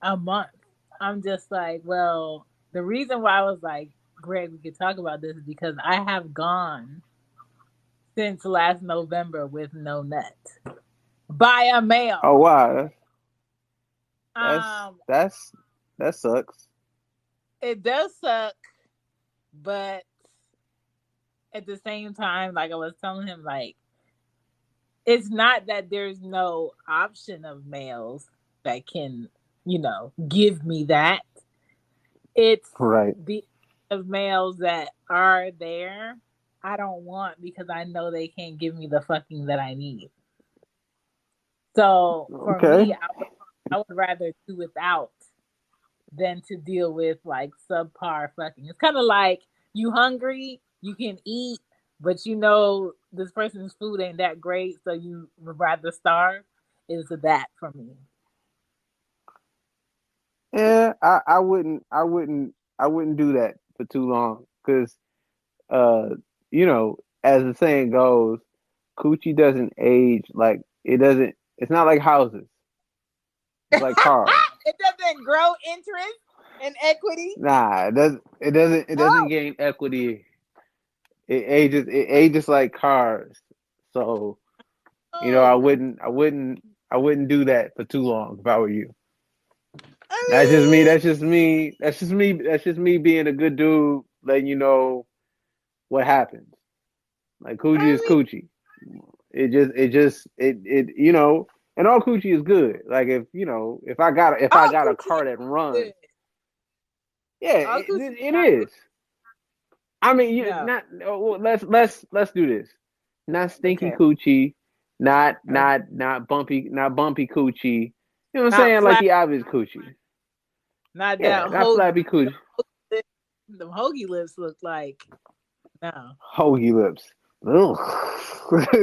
a month. I'm just like, well, the reason why I was like, Greg, we could talk about this is because I have gone since last November with no nut by a Oh male. wow, that's Um, that's that sucks. it does suck, but at the same time, like I was telling him, like it's not that there's no option of males that can, give me that. It's Right. the of males that are there. I don't want because I know they can't give me the fucking that I need. So for Okay. me, I would rather do without than to deal with like subpar fucking. It's kind of like you hungry, you can eat, but you know this person's food ain't that great, so you would rather starve. Is that for me? Yeah, I wouldn't do that for too long because uh as the saying goes, coochie doesn't age like it doesn't. It's not like houses. It's like cars. It doesn't grow interest and equity. Nah, it doesn't. It doesn't. It doesn't Oh, gain equity. It ages. It ages like cars. So I oh. wouldn't. I wouldn't. I wouldn't do that for too long if I were you. That's just me. I That's just me. That's just me. That's just me being a good dude, letting you know what happens. Like coochie is mean, coochie. It just, and all coochie is good. Like if I got a all coochie car is that runs, good. yeah, All it, coochie is it not good. is. I mean, you No. not. Well, let's do this. Not stinky Okay. coochie, not Okay. not not bumpy, not bumpy coochie. You know what I'm Not saying? Like flat. the obvious coochie. Not Yeah, that not hoagie. flappy coochie. The hoagie lips look like no. Hoagie lips. Ugh.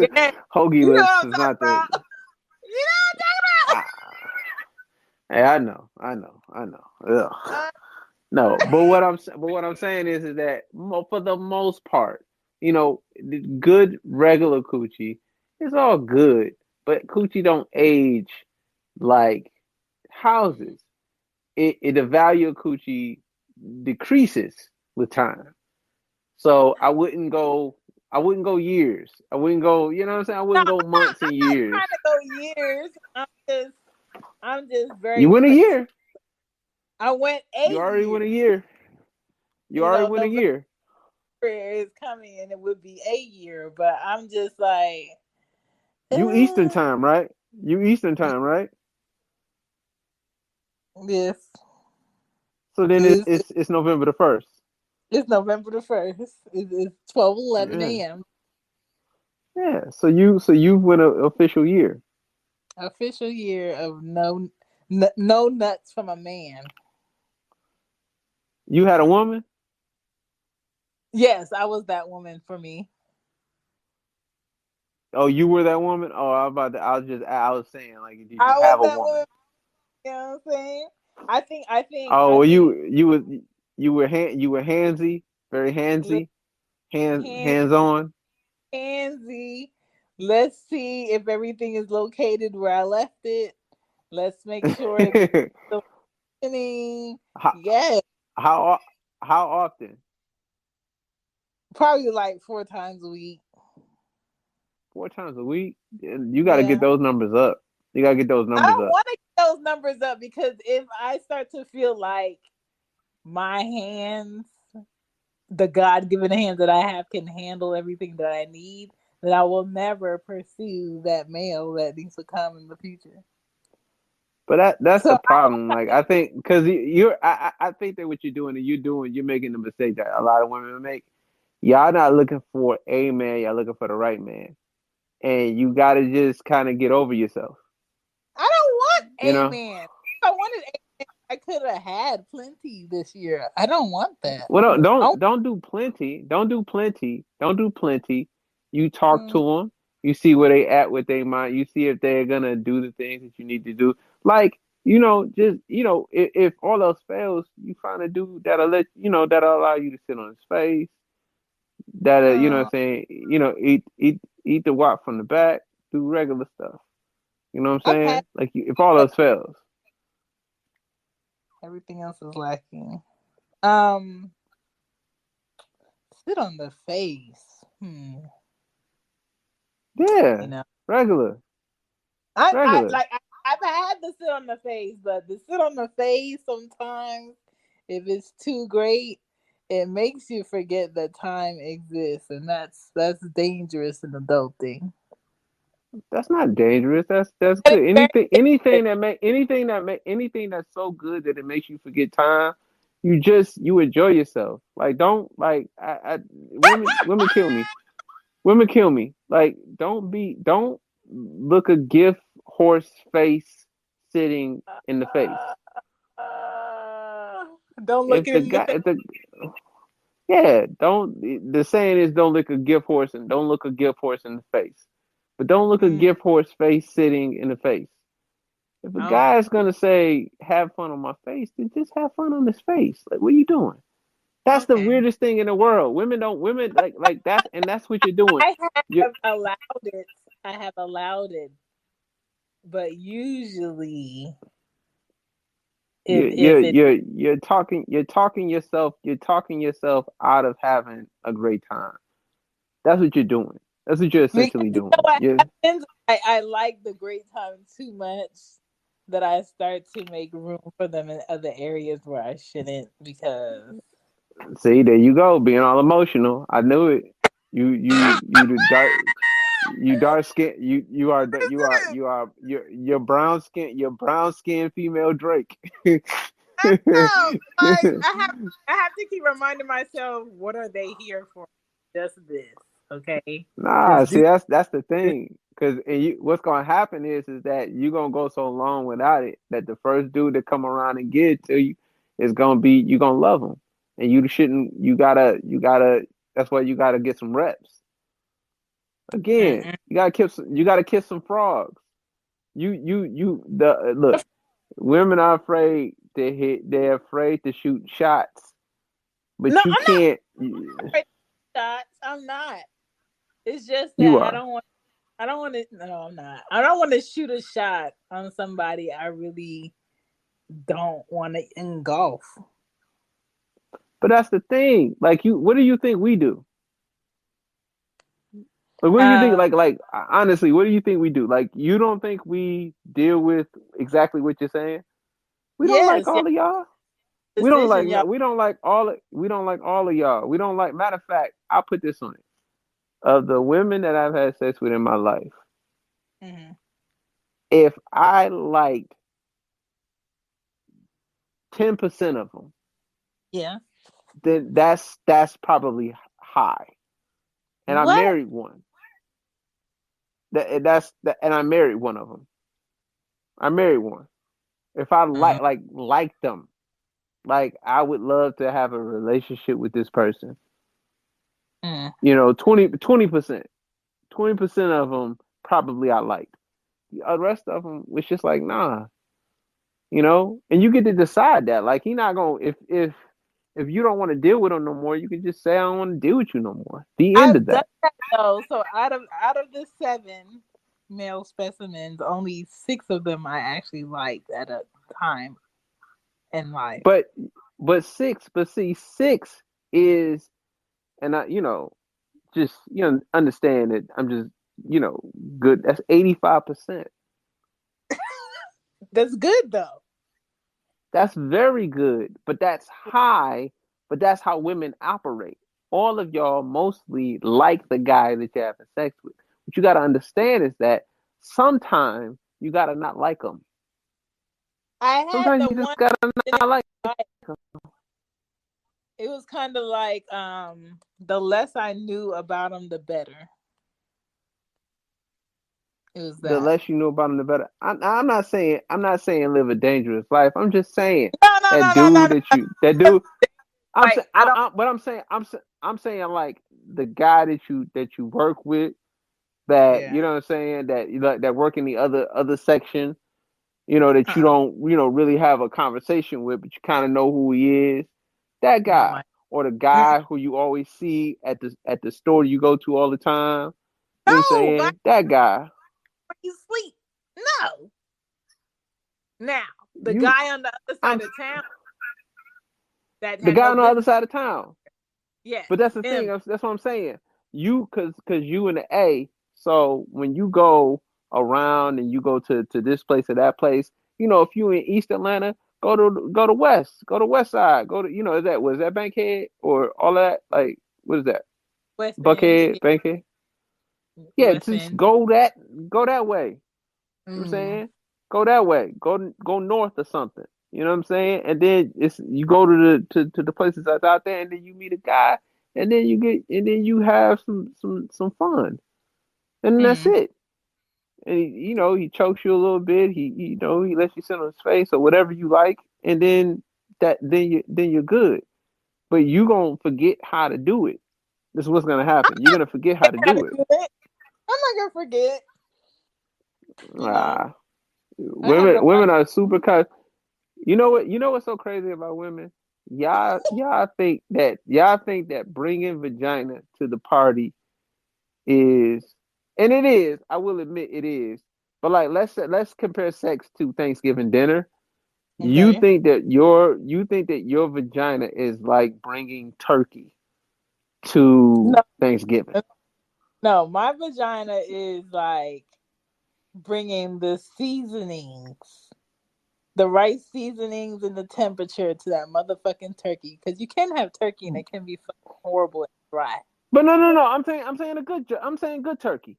Yeah, Hoagie you know lips what I'm is talking not the. about. You know Ah, hey, I know, I know, I know. what I'm Ugh. talking No, about. but what I'm saying is that for the most part, the good regular coochie is all good, but coochie don't age like houses. The value of coochie decreases with time. So I wouldn't go years. I wouldn't go, you know what I'm saying? I No, wouldn't go months and I'm not years. trying to go years. I'm just You very win a particular. year. I went a You already win a year. year. You already win a November year. is coming and it would be a year, but I'm just like, You Eastern uh, time, right? You Eastern time, right? yes, So then it's it's, it's, it's November the 1st. it's November the 1st. It's 12:11 Yeah. a.m. Yeah. So you win an official year. Official year of no nuts from a man. You had a woman? Yes, I was that woman for me. Oh, you were that woman? Oh, I was saying, like, did you I was have a that woman? woman. You know what I'm saying? I think. I think. Oh, I well, think. you were handsy, very Look, handsy, hands, hands on. handsy. Let's see if everything is located where I left it. Let's make sure it's still functioning. how Yeah, how how often? probably like 4 times a week. 4 times a week? You got to get Yeah. those numbers up. You got to get those I numbers don't up. want to get those numbers up because if I start to feel like my hands, the God given hands that I have, can handle everything that I need, then I will never pursue that male that needs to come in the future. But that's So the I problem. don't Like have I think because I think that what you're doing and you're making the mistake that a lot of women make. Y'all not looking for a man. Y'all looking for the right man, and you got to just kind of get over yourself. I don't want You a know. man. If I wanted a man, I could have had plenty this year. I don't want that. Well, no, I don't do plenty. Don't do plenty. Don't do plenty. You talk to want, them. You see where they at with their mind. You see if they're gonna do the things that you need to do. Like just if all else fails, you find a dude that'll allow you to sit on his face. That what I'm uh, saying. Eat the wop from the back. Do regular stuff. You know what I'm I've had saying? Like if all else fails. Everything else is lacking. Um, Sit on the face. You Yeah, know, regular, I regular. like I've had to sit on the face, but the sit on the face sometimes, if it's too great, it makes you forget that time exists, and that's dangerous in adulting. That's not dangerous. That's It's good. very dangerous. Anything that's so good that it makes you forget time. You enjoy yourself. Like don't like women kill me. Women kill me. Like don't look a gift horse face sitting in the face. Uh, don't look If it the in the guy face. if the Yeah, don't the saying is don't look a gift horse and don't look a gift horse in the face. But don't look a Mm, gift horse face sitting in the face. If a oh, guy is gonna say have fun on my face, then just have fun on his face. Like what are you doing? That's the okay. weirdest thing in the world. Women like that's what you're doing. I You have allowed it. I have allowed it, but usually, if it you're talking yourself out of having a great time. That's what you're doing. That's what you're because essentially you know doing. what Yeah. happens, I like the great time too much that I start to make room for them in other areas where I shouldn't because See, there you go, being all emotional. I knew it. You the dark you dark skin you're brown skin female Drake. oh, like I have to keep reminding myself what are they here for? Just this, okay? Nah, Just see do that's the this. thing. Cause what's gonna happen is that you're gonna go so long without it that the first dude to come around and get it to you is gonna be you gonna love him, and you shouldn't. You gotta. That's why you gotta get some reps. Again, Mm-mm. you gotta kiss some frogs. The look. Women are afraid to hit. They're afraid to shoot shots, No, but you I'm not can't. afraid of shots. I'm not. It's just You that are. I don't want to. No, I'm not. I don't want to shoot a shot on somebody I really don't want to engulf. But that's the thing. Like you, what do you think we do? Like, what do you think? Um, Honestly, what do you think we do? Like, you don't think we deal with exactly what you're saying? We don't like yes, yeah, all of y'all. decision, y'all. We don't like we don't like all of y'all. We don't like. Matter of fact, I'll put this on it. Of the women that I've had sex with in my life, Hmm. if I liked 10% of them, Yeah. then that's probably high. And I What? married one. And I married one of them. I married one. If I Mm, like them, like I would love to have a relationship with this person. mm. 20%. 20% of them probably I liked. The rest of them was just like, nah, and you get to decide that. Like, he not going to, if you don't want to deal with him no more, you can just say, I don't want to deal with you no more. The end of I've done that. that though. So out of the seven male specimens, only six of them I actually liked at a time in life. But, but see, six is, and just, understand that I'm just, you know, good. That's 85%. That's good though. That's very good, but that's high, but that's how women operate. All of y'all mostly like the guy that you're having sex with. What you got to understand is that sometimes you got to not like them. I had Sometimes the you just one got to didn't not like like. them. It was kind of like the less I knew about him, the better. It was The that. less you know about them, the better. I'm not saying live a dangerous life. I'm just saying No, no, no, no, no, no. that dude. I'm Like saying, I don't. but I'm saying like the guy that you work with, that Yeah. what I'm saying, that that work in the other section, that you Uh-uh. don't really have a conversation with, but you kind of know who he is. That No, guy, or the mm-mm. guy who you always see at the store you go to all the time. You know what I'm No, guys, saying? That guy. when you sleep. No. Now the You guy on the other I'm side of town. that The had guy no on the other business. side of town. Yes, But that's the thing. him. That's what I'm saying. You, cause you in the A. So when you go around and you go to this place or that place, if you in East Atlanta, go to West, go to West Side, go to is that Bankhead or all that? Like what is that? West End. Buckhead, Yeah, Bankhead. Yeah, West just End. go that way. You know what I'm Mm. saying? Go that way. Go north or something. You know what I'm saying? And then you go to the places that's out there, and then you meet a guy, and then you have some fun, and then that's Mm. it. And he chokes you a little bit. He lets you sit on his face or whatever you like, and then you're good. But you gonna forget how to do it. This is what's gonna happen. You're gonna forget how to How to do it. do it. I'm not gonna forget. You know, Ah, I have women the art. women are super cut. You know what? You know what's so crazy about women? Y'all think that bringing vagina to the party is, and it is. I will admit it is. But like, let's compare sex to Thanksgiving dinner. You Okay. think that your vagina is like bringing turkey No, to Thanksgiving? no, my vagina is like bringing the seasonings, the right seasonings and the temperature to that motherfucking turkey. Because you can have turkey and it can be fucking horrible and dry. But no. I'm saying good turkey.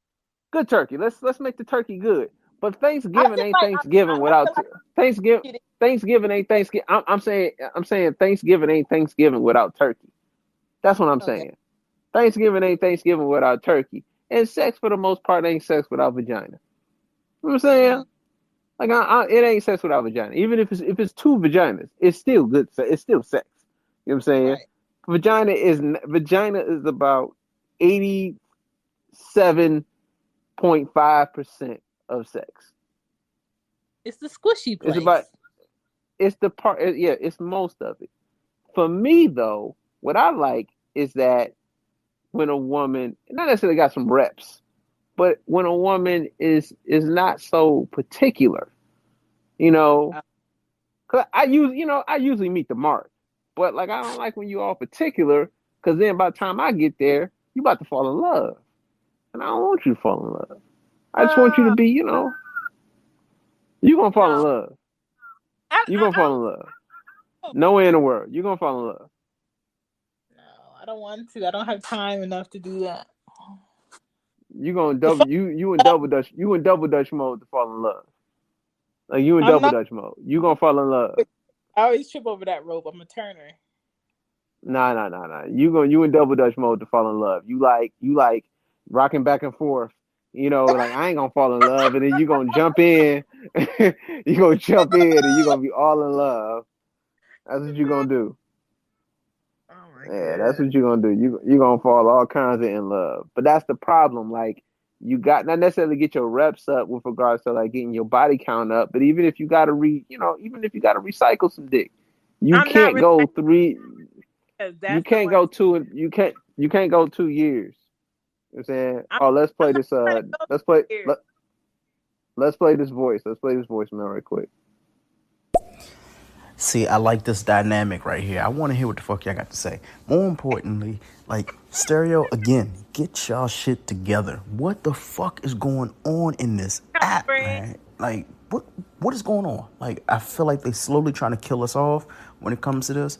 Good turkey. Let's make the turkey good. But I Thanksgiving feel ain't like Thanksgiving I feel without like Thanksgiving. it is. Thanksgiving ain't Thanksgiving. I'm saying Thanksgiving ain't Thanksgiving without turkey. That's what I'm Okay. saying. Thanksgiving ain't Thanksgiving without turkey. And sex for the most part ain't sex without vagina. You know what I'm saying? Mm, Like it ain't sex without vagina. Even if it's two vaginas, it's still good. It's still sex. You know what I'm saying? right. Vagina is about 87.5% of sex. It's the squishy It's about place. it's the part. Yeah, it's most of it. For me though, what I like is that when a woman not necessarily got some reps, but when a woman is not so particular, you know, Uh, 'cause I usually meet the mark, but like I don't like when you all particular, because then by the time I get there, you about to fall in love, and I don't want you to fall in love. I just want you to uh, be, you gonna fall in no, love. You I gonna fall in love. don't. No way in the world. You gonna fall in love. No, I don't want to. I don't have time enough to do that. You gonna To double fall in love, you in double dutch mode to fall in love. Like you in I'm double not. dutch mode. You gonna fall in love. I always trip over that rope. I'm a turner. Nah. You in double dutch mode to fall in love. You like rocking back and forth. Like I ain't gonna fall in love, and then you gonna jump in. You gonna jump in, and you gonna be all in love. That's what you gonna do. Oh my Yeah, that's god. what you're gonna do. You gonna fall all kinds of in love. But that's the problem. Like you got not necessarily get your reps up with regards to like getting your body count up, but even if you gotta even if you gotta recycle some dick, you I'm not can't really. go three Because you that's the can't one go thing. two you can't go 2 years. You know what I'm saying? I'm, Oh, let's I'm play not this trying to go let's play here. let's play this voice. Let's play this voicemail right quick. See, I like this dynamic right here. I want to hear what the fuck y'all got to say. More importantly, like stereo again, get y'all shit together. What the fuck is going on in this app, Friend. man? Like, what is going on? Like, I feel like they slowly trying to kill us off when it comes to this.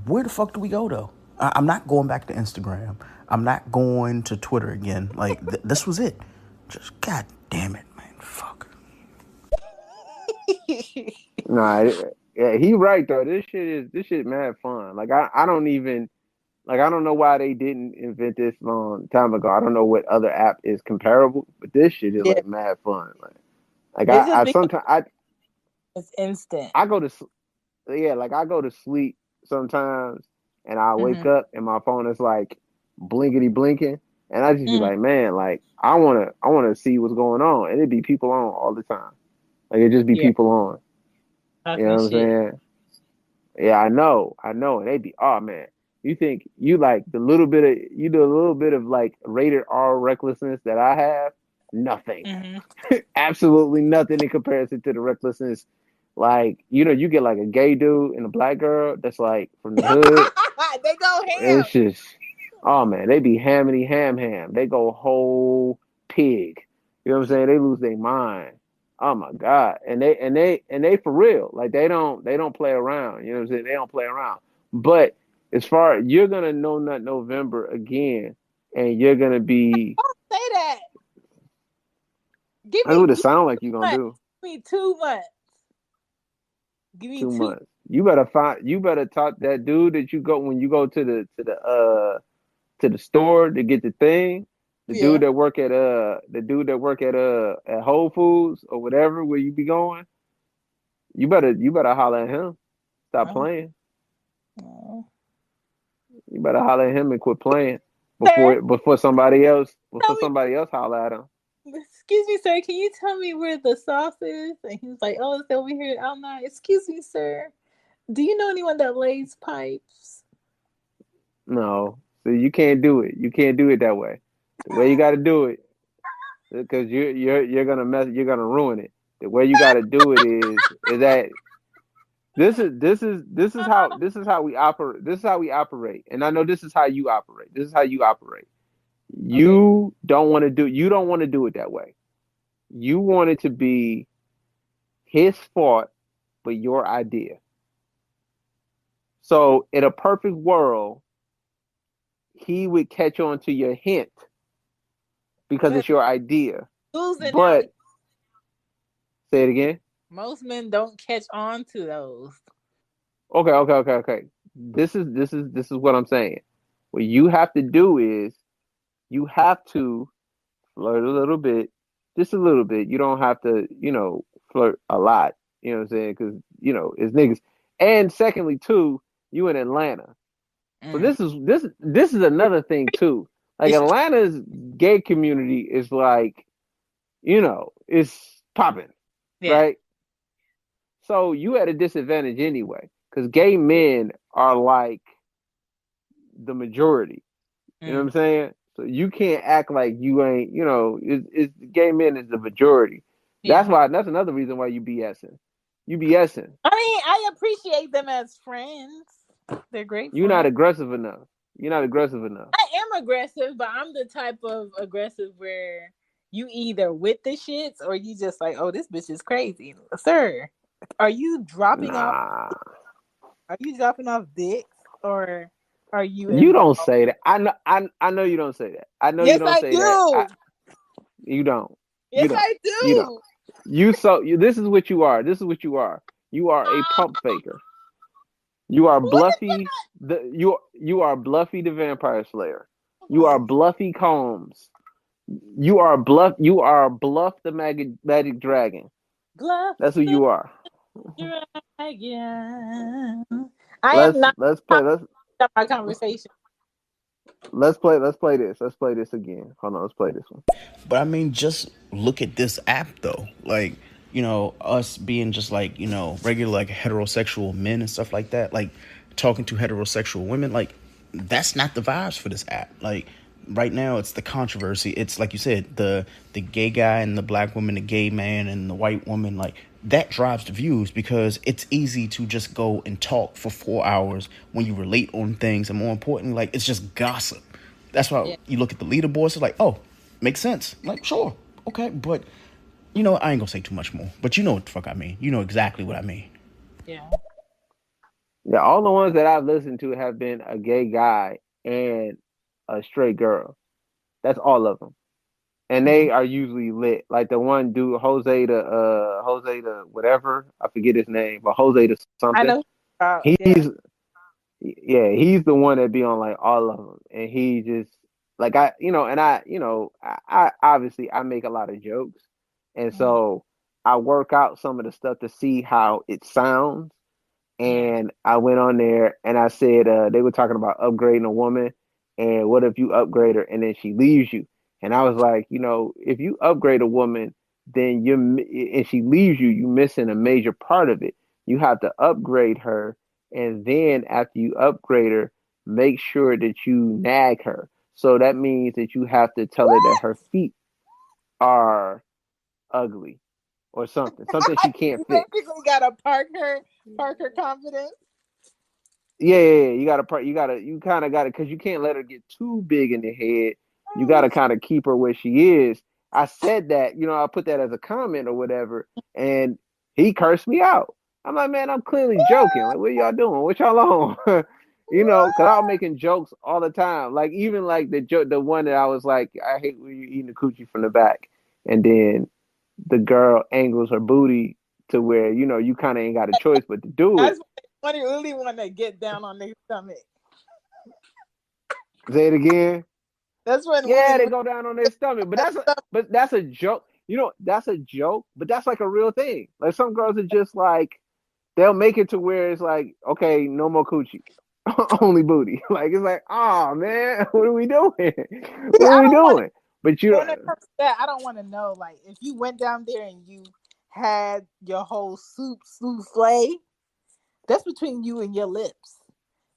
Where the fuck do we go though? I'm not going back to Instagram. I'm not going to Twitter again. Like, this was it. Just god damn it, man. Fuck. Nah, yeah, he right though. This shit mad fun. Like I don't even like I don't know why they didn't invent this long time ago. I don't know what other app is comparable, but this shit is Yeah. like mad fun. Like It's just I because sometimes it's instant. I go to yeah, like I go to sleep sometimes and I wake Mm-hmm. up and my phone is like blinkety blinking and I just be Mm, like, man, like I wanna see what's going on and it'd be people on all the time. Like it just be yeah. people on. You Talking know what I'm shit. saying? Yeah, I know, and they be, oh man, you think you like you do a little bit of like rated R recklessness that I have? Nothing, Mm-hmm. absolutely nothing in comparison to the recklessness Like, you get like a gay dude and a black girl that's like from the hood. They go ham. It's just, oh man, they be hammity ham. They go whole pig. You know what I'm saying? They lose their mind. Oh my god, and they for real. Like they don't play around. You know what I'm saying? They don't play around. But as far you're gonna know not November again, and you're gonna be. Say that. Give That's me what it 2 sounds like you're gonna months. do. Give me 2 months. Give me 2. 2 months. You better talk that dude that you go when you go to the store to get the thing. Yeah. The dude that work at Whole Foods or whatever where you be going. You better holler at him. Stop Uh-huh. playing. Uh, You better holler at him and quit playing Sir, before somebody else tell me. holler at him. Excuse me, sir. Can you tell me where the sauce is? And he was like, "Oh, it's over here." I'm not. Excuse me, sir. Do you know anyone that lays pipes? No, so you can't do it. You can't do it that way. The way you got to do it, because you're gonna ruin it. The way you got to do it is that this is how we operate. This is how we operate, and I know this is how you operate. This is how you operate. Okay. You don't want to do it that way. You want it to be his fault, but your idea. So in a perfect world, he would catch on to your hint because But it's your idea. losing out. But say it again. Most men don't catch on to those. Okay. This is what I'm saying. What you have to do is you have to flirt a little bit, just a little bit. You don't have to, flirt a lot. You know what I'm saying? Because it's niggas. And secondly, too, you in Atlanta, so Mm. this is another thing too. Like It's Atlanta's gay community is like, it's popping, yeah. right? So you at a disadvantage anyway, because gay men are like the majority. You know what Mm. I'm saying? So you can't act like you ain't. It's gay men is the majority. Yeah. That's another reason why you BSing. You BSing. I mean, I appreciate them as friends. They're great You're not friends. aggressive enough. You're not aggressive enough. I am aggressive, but I'm the type of aggressive where you either with the shits or you just like, oh, this bitch is crazy, sir. Are you dropping off? Nah, Are you dropping off dicks or are you you don't involved? say that. I know you don't say that. I know you Yes, don't I say that. do. You don't. You Yes, don't. I You don't. do. This is what you are. This is what you are. You are a pump faker. You are What the Bluffy you are Bluffy the Vampire Slayer. You are Bluffy Combs. You are Bluff the Magic Dragon. bluff That's who the you are. dragon? I am Let's not let's play talking let's about my conversation. let's play this. Let's play this again. Hold on, let's play this one. But I mean, just look at this app though. Like, us being just like, regular like heterosexual men and stuff like that. Like talking to heterosexual women. Like that's not the vibes for this app. Like right now, it's the controversy. It's like you said, the gay guy and the black woman, the gay man and the white woman. Like that drives the views because it's easy to just go and talk for 4 hours when you relate on things, and more importantly, like it's just gossip. That's why Yeah, you look at the leaderboards. It's like, oh, makes sense. Like, sure, okay, but I ain't gonna say too much more. But you know what the fuck I mean. You know exactly what I mean. yeah, Yeah, all the ones that I've listened to have been a gay guy and a straight girl. That's all of them. And mm. they are usually lit. Like the one dude, Jose the whatever, I forget his name, but Jose the I something. know. Yeah, He's yeah, he's the one that be on like all of them, and he just like I obviously I make a lot of jokes, and mm. so I work out some of the stuff to see how it sounds. Yeah. And I went on there and I said they were talking about upgrading a woman, and what if you upgrade her and then she leaves you? And I was like, if you upgrade a woman, then and she leaves you, you missing a major part of it. You have to upgrade her, and then after you upgrade her, make sure that you nag her. So that means that you have to tell her that What? her feet are ugly, or something she can't You fix. basically gotta park her confidence. Yeah. You kind of got to, because you can't let her get too big in the head. You got Oh, to kind of keep her where she is. I said that, I put that as a comment or whatever, and he cursed me out. I'm like, man, I'm clearly joking. Like, what y'all doing? What y'all on? Because I was making jokes all the time. Like, even like the joke, the one that I was like, I hate when you eating the coochie from the back, and then the girl angles her booty to where you kind of ain't got a choice but to do it. that's when you really want to get down on their stomach. Say it again. That's when Yeah, women they really go down on their stomach, but get stuff. that's a joke. That's a joke, but that's like a real thing. Like some girls are just like they'll make it to where it's like, okay, no more coochie, only booty. Like it's like, oh man, what are we doing? See, What are I we don't want to. doing? But you, When it comes to that, I don't want to know. Like, if you went down there and you had your whole souffle, that's between you and your lips.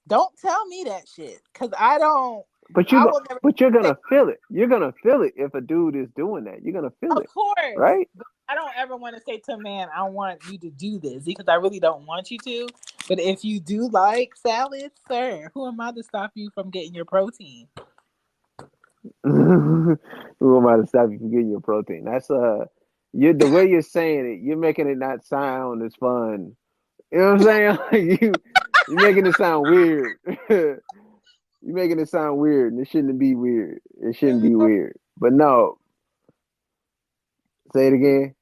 Don't tell me that shit, cause I don't. but you I go, will never but you're say. gonna feel it. You're gonna feel it if a dude is doing that. You're gonna feel Of it, course, right? but I don't ever want to say to a man, "I want you to do this," because I really don't want you to. But if you do like salads, sir, who am I to stop you from getting your protein? Who am I to stop you from getting your protein? That's you the way you're saying it, you're making it not sound as fun. You know what I'm saying? Like you're making it sound weird. You're making it sound weird, and it shouldn't be weird. It shouldn't be weird. But no, say it again.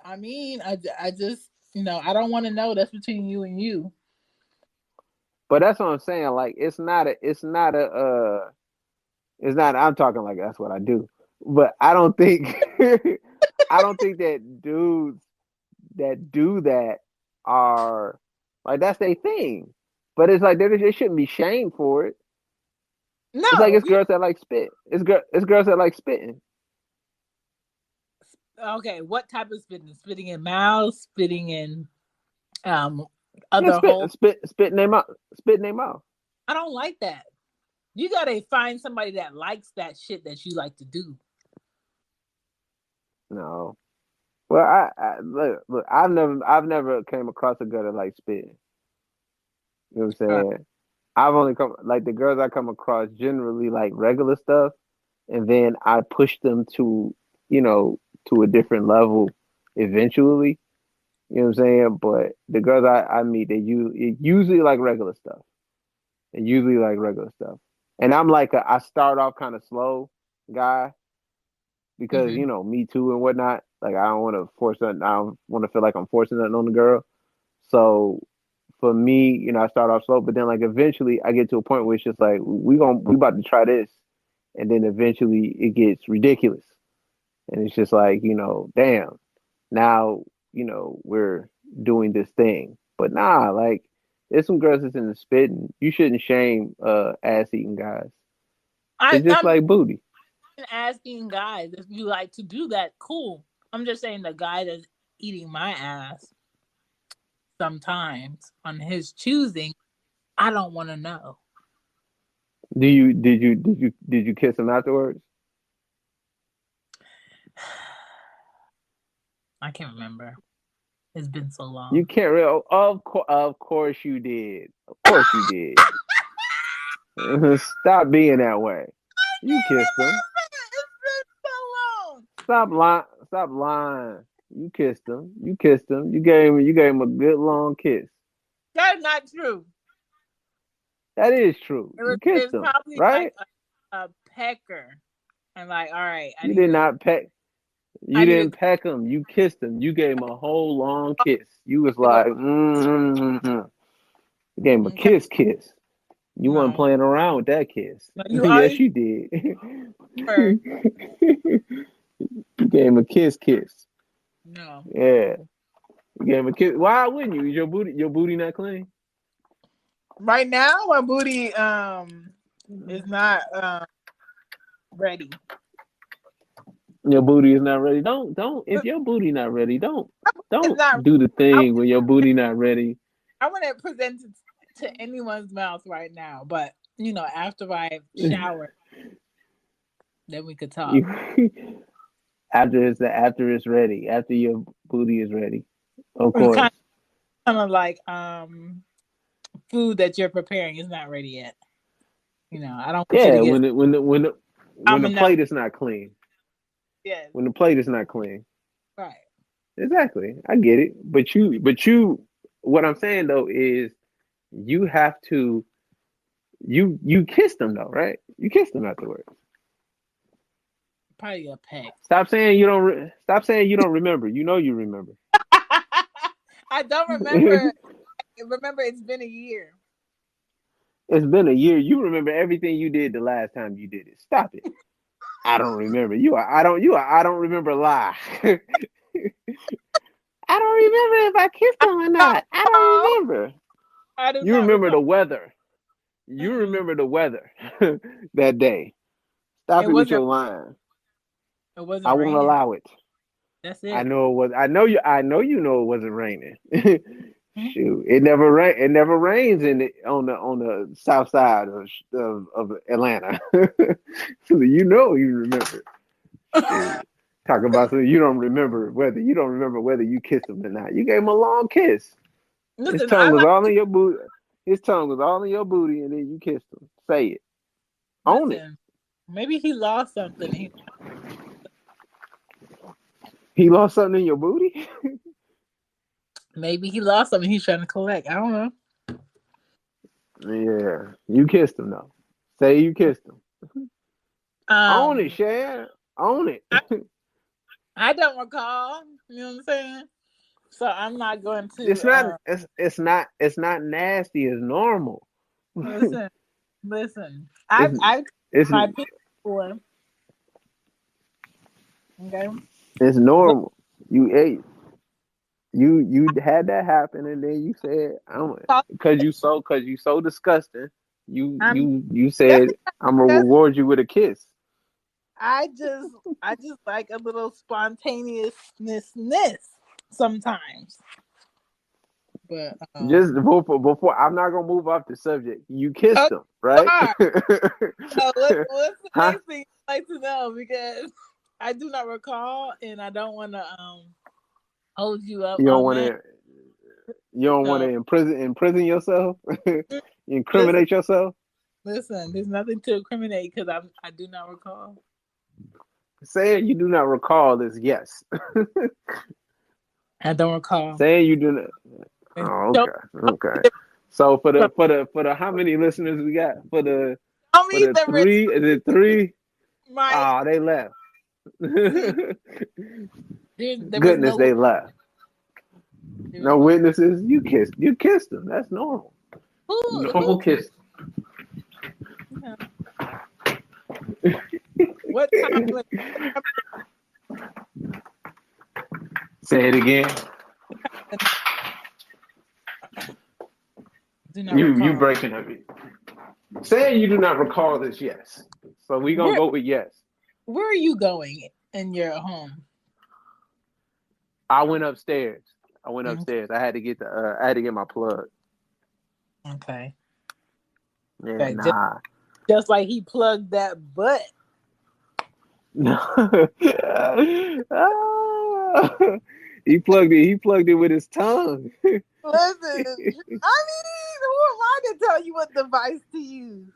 I mean, I just, I don't want to know. That's between you and you. But that's what I'm saying. Like it's not. I'm talking like that's what I do. But I don't think, I don't think that dudes that do that are like that's their thing. But it's like they shouldn't be shamed for it. It's like No, it's girls that like spit. It's girls that like spitting. okay. What type of spitting? Spitting in mouths, spitting in um Yeah, other holes. spitting them out, spitting them out. I don't like that. You gotta find somebody that likes that shit that you like to do. No. Well, look. I've never came across a girl that like spitting. You know what I'm Uh, saying? I've only come like the girls I come across generally like regular stuff, and then I push them you know, to a different level eventually. You know what I'm saying? But the girls I meet, usually like regular stuff. And usually like regular stuff. And I'm like I start off kind of slow guy because mhm. me too and whatnot. Like I don't want to force nothing. I don't want to feel like I'm forcing nothing on the girl. So for me, I start off slow, but then like eventually I get to a point where it's just like we about to try this, and then eventually it gets ridiculous, and it's just like damn, now we're doing this thing, but nah, like there's some girls that's in the spitting. You shouldn't shame ass eating guys. They just I'm like booty. asking guys if you like to do that. Cool. I'm just saying the guy that's eating my ass sometimes on his choosing. I don't want to know. Did you kiss him afterwards? I can't remember. It's been so You long. can't real. Of course you did. Of course you did. Stop being that way. You kissed him. It's been so long. Stop lying. Stop lying. You kissed him. You kissed him. You gave him a good long kiss. That's not true. That is true. You It kissed was him, probably like right? a pecker. And like, all right, You did not peck. I You need to didn't peck him. You kissed him. You gave him a whole long kiss. You was go. like, You gave him a Okay, kiss. You weren't no, playing around with that kiss. no, you Yes, always you did. were. You gave him a kiss. No, Yeah. You gave him a kiss. Why wouldn't you? Is your booty not clean? right now my booty is not ready. Your booty is not ready. Don't if your booty not ready, don't It's don't not. do the I, thing when your booty not ready. I wouldn't present it to anyone's mouth right now, but after I shower, then we could talk. You after it's ready, after your booty is ready. Of It's course. kind of like food that you're preparing is not ready yet. You know, I don't want you to Yeah, get when the salmonella. plate is not clean. Yes, When the plate is not clean. right. Exactly. I get it. What I'm saying though is you have to you kissed them though, right? You kissed them afterwards. Probably a peck. Stop saying you don't remember. You know you remember. I don't remember. Remember, it's been a year. It's been a year. You remember everything you did the last time you did it. Stop it. I don't remember. I don't remember lie. I don't remember if I kissed him or Oh, not. I don't remember. I do You not remember recall. the weather. You Mm-mm. remember the weather that day. It Stop it with wasn't. your line. It I wasn't won't raining. allow it. That's I it. know it was. I know you know it wasn't raining. Mhm. Shoot, it never rain. It never rains on the south side of Atlanta. So you remember. Shoot. Talk about something you don't remember whether you kissed him or not. You gave him a long kiss. His Listen, tongue I was like. all in your booty. His tongue was all in your booty, and then you kissed him. Say it. Own it. Listen. Maybe he lost something. He lost something in your booty. Maybe he lost something he's trying to collect. I don't know. Yeah, you kissed him though. Say you kissed him. Own it, Um, Shad. Own it. I, I don't recall. You know what I'm saying? So I'm not going It's to. not. It's not nasty. It's normal. Listen. Listen. It's I've it's my opinion before. Okay. it's But normal. You ate. You had that happen, and then you said, "I'm," because you so disgusting. I'm You that's said, "I'm gonna that's reward you with a kiss." I just like a little spontaneousness sometimes. But Just before I'm not gonna move off the subject. You kissed oh, him, you right? are. So what's the Huh? next thing you'd like to know? Because I do not recall, and I don't want to hold you up You don't on want that. to. You don't want to So imprison yourself, listen, incriminate yourself. listen. There's nothing to incriminate because I do not recall. Saying you do not recall is yes. I don't recall. Saying you do not. Oh, Show, okay, okay. So for the how many listeners we got for the show for me the the three? Is it three? my Ah, they left. see. There was Goodness, no they left. there was No no witnesses. You kissed them. That's normal. who Normal kiss. you know, what time what Say it again. do not You recall. breaking up. Saying you do not recall this, yes. So we gonna Where go with yes. where are you going in your home? I went upstairs. Mm, I had to get I had to get my plug. okay. Yeah, Okay. nah. Just like he plugged that butt. No. Ah. He plugged it with his tongue. Listen, I mean, who am I to tell you what device to use?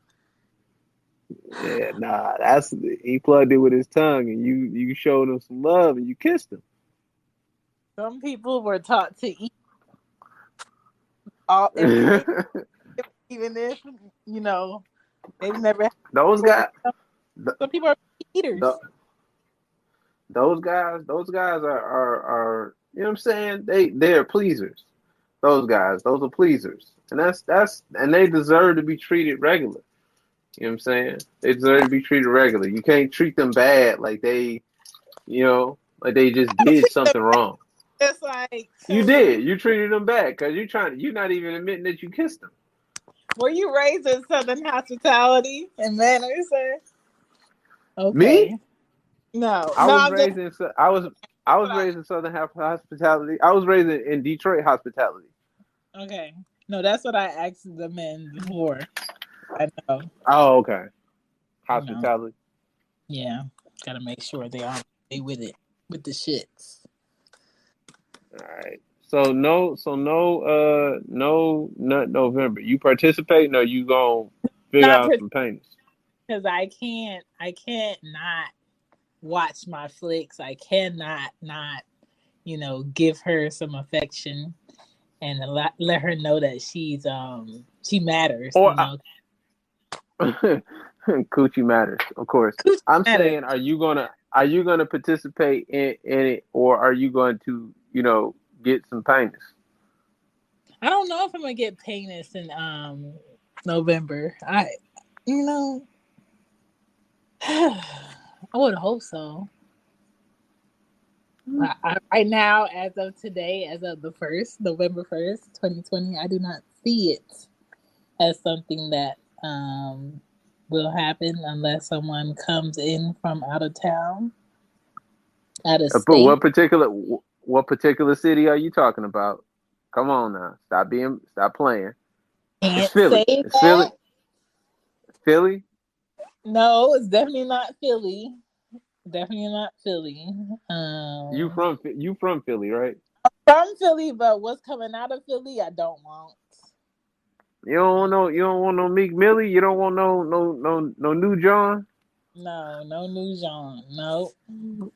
Yeah, nah. He plugged it with his tongue, and you showed him some love, and you kissed him. Some people were taught to eat all everything, even if you know they've never had those before. guys, th- Some people are eaters. th- those guys are you know what I'm saying? They're pleasers. Those are pleasers, and and they deserve to be treated regular. You know what I'm saying? They deserve to be treated regular. You can't treat them bad like they just did something wrong. It's like, You did. You treated them bad because you're not even admitting that you kissed them. were you raised in Southern hospitality and manners, sir? Me? Okay. No, I no, was I'm just raised in I was I was what I raised in Southern hospitality. I was raised in Detroit hospitality. okay. No, that's what I asked the men before. I know, Oh, okay. you know. Hospitality. Yeah, gotta make sure they with it with the shits. All right. No nut November. You participate? No, you gonna figure Not out some paintings. because I can't not watch my flicks. I cannot not, give her some affection and let her know that she matters. Or Coochie matters, of course. Coochie I'm matters. saying, are you gonna participate in it, or are you going to, get some paintings? I don't know if I'm gonna get penis in November. You know, I would hope so. Right now, as of today, as of the first November 1st, 2020, I do not see it as something that will happen unless someone comes in from out of town, out of But state. what particular city are you talking about? Come on now, stop playing. It's Can't Philly. say It's Philly. that. Philly. No, it's definitely not Philly. Definitely not Philly. You from Philly, right? From Philly, but what's coming out of Philly, I don't want. You don't want no Meek Millie. You don't want no New John. No, no New John. No, You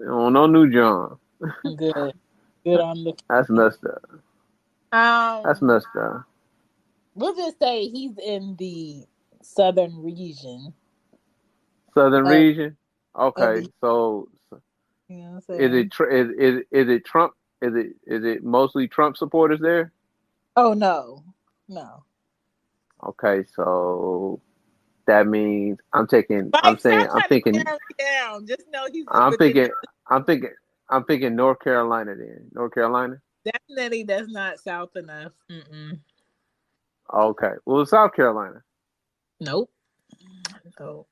don't want no New John. good, good on the. That's messed up. That's Um, messed up. we'll just say he's in the southern region Southern of region. of Okay, the. so You know what I'm is it saying? is it Trump? Is it mostly Trump supporters there? Oh no, no. Okay, so that means I'm taking. I'm Mike, saying. stop trying to narrow me down. Just know he's I'm within thinking. I'm thinking. I'm thinking North Carolina. Then North Carolina. definitely that's not south enough. Mm-mm. Okay. Well, South Carolina. Nope. Nope.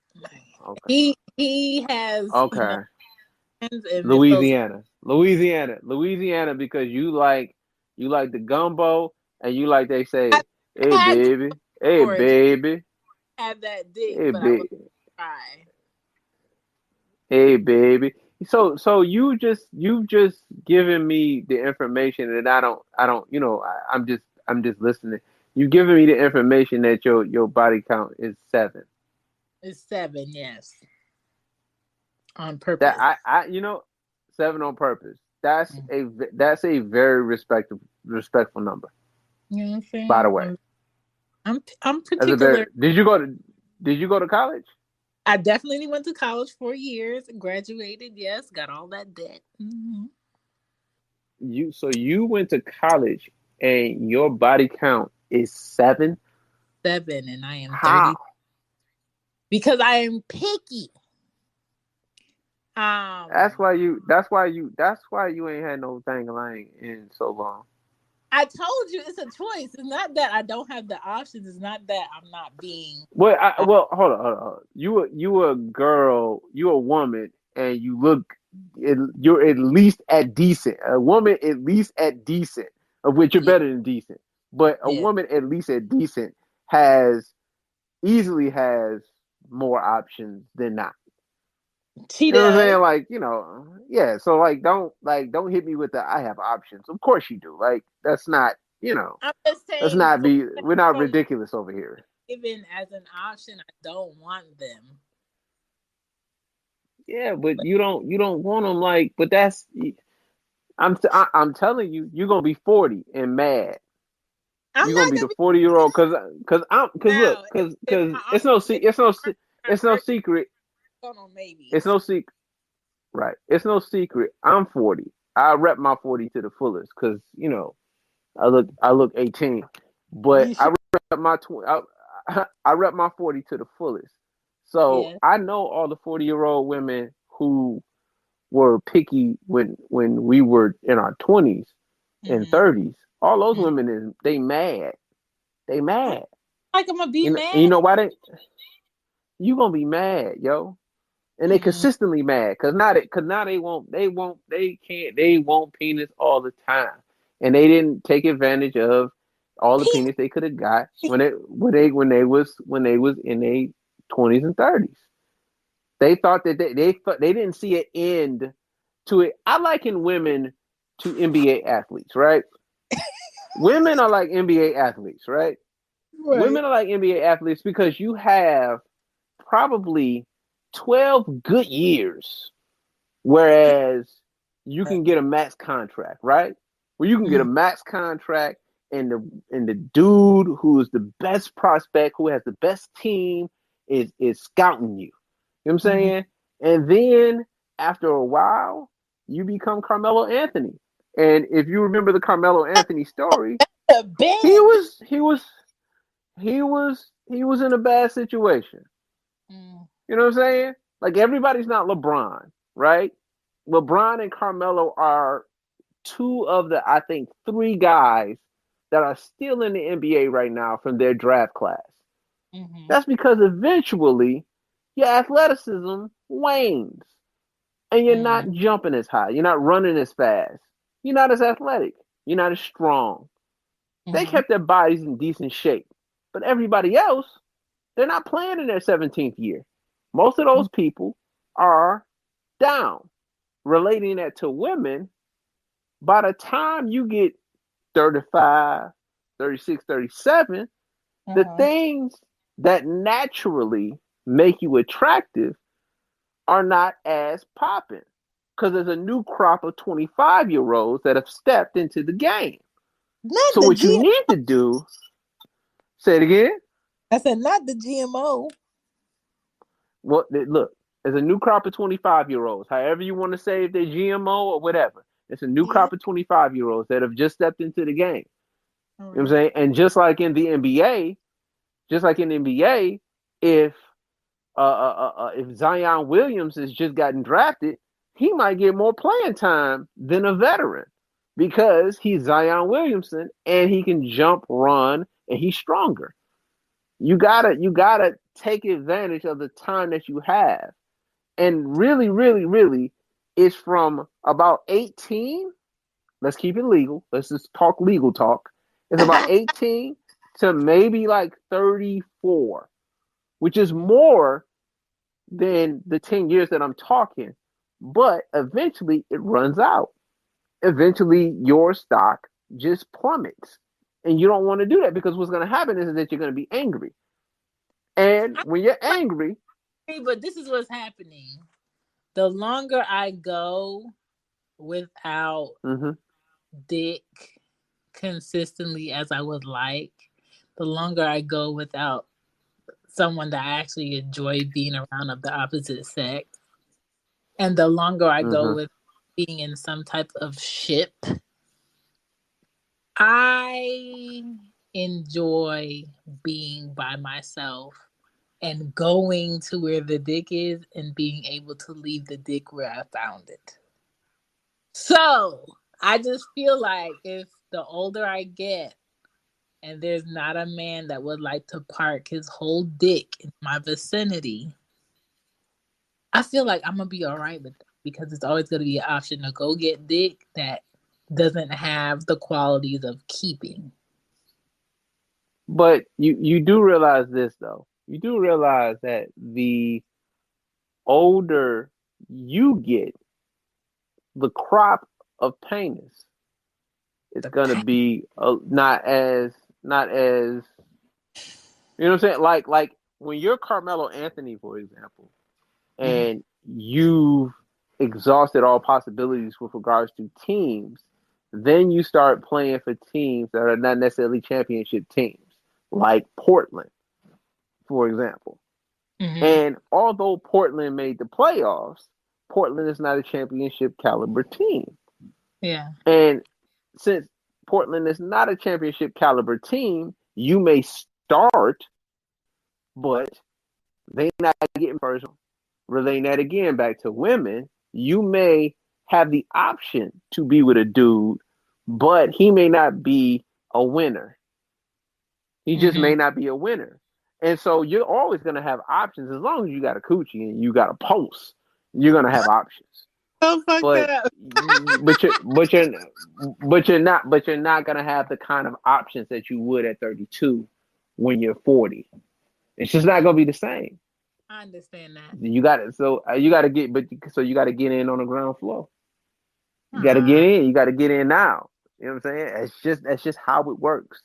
Okay. He has Okay. friends in those. Louisiana, because you like the gumbo, and you like, they I say, hey had to baby, hey Georgia baby, have that dick, hey but I was baby, try. hey baby. So you just given me the information that I don't I'm just listening. You giving me the information that your body count is 7. It's 7, yes, on That purpose. I 7 on purpose. That's a very respectful number. You know what I'm By the saying? way, I'm as a very particular. did you go to college? I definitely went to college 4 years, graduated. Yes, got all that debt. You went to college and your body count is 7. 7, and I am How? 30 because I am picky. Um, That's why you ain't had no thing in so long. I told you it's a choice. It's not that I don't have the options. It's not that I'm not being. Well, hold on. You a girl, you a woman, and you're at least at decent. A woman at least at decent, of which you're Yeah, better than decent. But a yeah. woman at least at decent has easily has more options than not. She You know what I'm saying? does. Like, yeah. So don't hit me with the I have options. Of course you do. Like, that's not, I'm just let's saying not be we're not from ridiculous over here. given as an option, I don't want them. Yeah, but you don't want them, like, but that's I'm telling you, you're gonna be 40 and mad. I'm You're gonna not be gonna the be 40-year-old, because look, now. If because my it's option no is it's no around it's no 30, secret. I don't know, maybe. It's no secret, right? It's no secret. I'm 40. I rep my 40 to the fullest, because I look 18, but You I should. rep my 20. I rep my 40 to the fullest. So Yeah. I know all the 40-year-old women who were picky when we were in our 20s and Mm-hmm. 30s. All those Mm-hmm. women they mad. They I'm mad. like I'm gonna be And you mad. know why you gonna be mad, yo? And they Mm-mm. consistently mad, because now they won't penis all the time, and they didn't take advantage of all the penis they could have got when they was in their 20s and 30s. They thought that they didn't see an end to it. I liken women to NBA athletes, right? Women are like NBA athletes, right? Right. Women are like NBA athletes because you have probably 12 good years, whereas you can get a max contract, right? Where you can get a Mhm. max contract and the dude who is the best prospect, who has the best team, is scouting you. You know what I'm Mhm. saying? And then after a while, you become Carmelo Anthony. And if you remember the Carmelo Anthony story, A he bed. was he was he was in a bad situation. Mm. You know what I'm saying? Like everybody's not LeBron, right? LeBron and Carmelo are two of the, I think, three guys that are still in the NBA right now from their draft class. Mhm. That's because eventually your athleticism wanes and you're Mhm. not jumping as high. You're not running as fast. You're not as athletic. You're not as strong. They Mhm. kept their bodies in decent shape. But everybody else, they're not playing in their 17th year. Most of those people are down. Relating that to women, by the time you get 35, 36, 37, the Uh-huh. things that naturally make you attractive are not as popping because there's a new crop of 25-year-olds that have stepped into the game. Not So the what you G. need to do, say it again. I said not the GMO. Well, look, there's a new crop of 25-year-olds. However you want to say if they're GMO or whatever. It's a new Yeah. crop of 25-year-olds that have just stepped into the game. All You know what I'm right. saying? And just like in the NBA, if if Zion Williams has just gotten drafted, he might get more playing time than a veteran because he's Zion Williamson and he can jump, run, and he's stronger. You gotta take advantage of the time that you have. And really, really, really, it's from about 18. Let's keep it legal. Let's just talk legal talk. It's about 18 to maybe like 34, which is more than the 10 years that I'm talking. But eventually it runs out. Eventually your stock just plummets. And you don't want to do that because what's going to happen is that you're going to be angry. And I when you're might angry, agree, but this is what's happening. The longer I go without mhm, dick consistently as I would like, the longer I go without someone that I actually enjoy being around of the opposite sex, and the longer I go mhm. with being in some type of ship, I enjoy being by myself and going to where the dick is and being able to leave the dick where I found it. So I just feel like if the older I get and there's not a man that would like to park his whole dick in my vicinity, I feel like I'm gonna be all right with that because it's always gonna be an option to go get dick that doesn't have the qualities of keeping. But you do realize this though. You do realize that the older you get, the crop of penis is The going to pain. be not as you know what I'm saying? Like when you're Carmelo Anthony, for example, Mhm. and you've exhausted all possibilities with regards to teams, then you start playing for teams that are not necessarily championship teams, like Portland, for example. Mhm. And although Portland made the playoffs, Portland is not a championship caliber team. Yeah. And since Portland is not a championship caliber team, you may start, but they not getting first. Relating that again back to women, you may have the option to be with a dude, but he may not be a winner. He just Mhm. may not be a winner. And so you're always going to have options as long as you got a coochie and you got a pulse. You're going to have options. Oh fuck But that. but you're not going to have the kind of options that you would at 32 when you're 40. It's just not going to be the same. I understand that. You got it. So you got to get in on the ground floor. You got to get in. You got to get in now. You know what I'm saying? That's just how it works.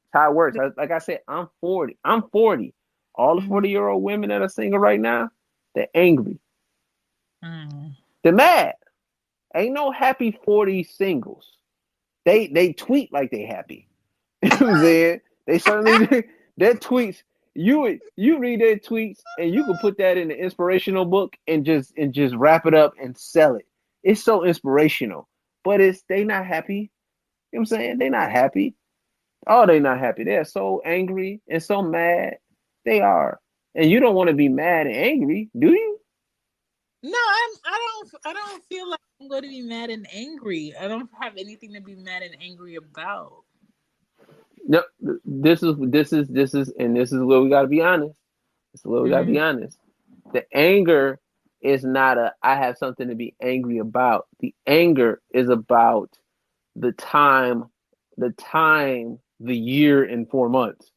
It's how it works. Like I said, I'm 40. I'm 40. All the 40-year-old women that are single right now, they're angry. They're mad. Ain't no happy 40 singles. They tweet like they happy. You know what I'm saying? They certainly their tweets. You read their tweets and you can put that in an inspirational book and just wrap it up and sell it. It's so inspirational, but they not happy. You know what I'm saying? They not happy. Oh, they not happy. They're so angry and so mad. They are, and you don't want to be mad and angry, do you? No, I don't feel like I'm going to be mad and angry. I don't have anything to be mad and angry about. No, this is, and this is where we got to be honest. This is where we got to be honest. The anger is not I have something to be angry about. The anger is about the time, the year and 4 months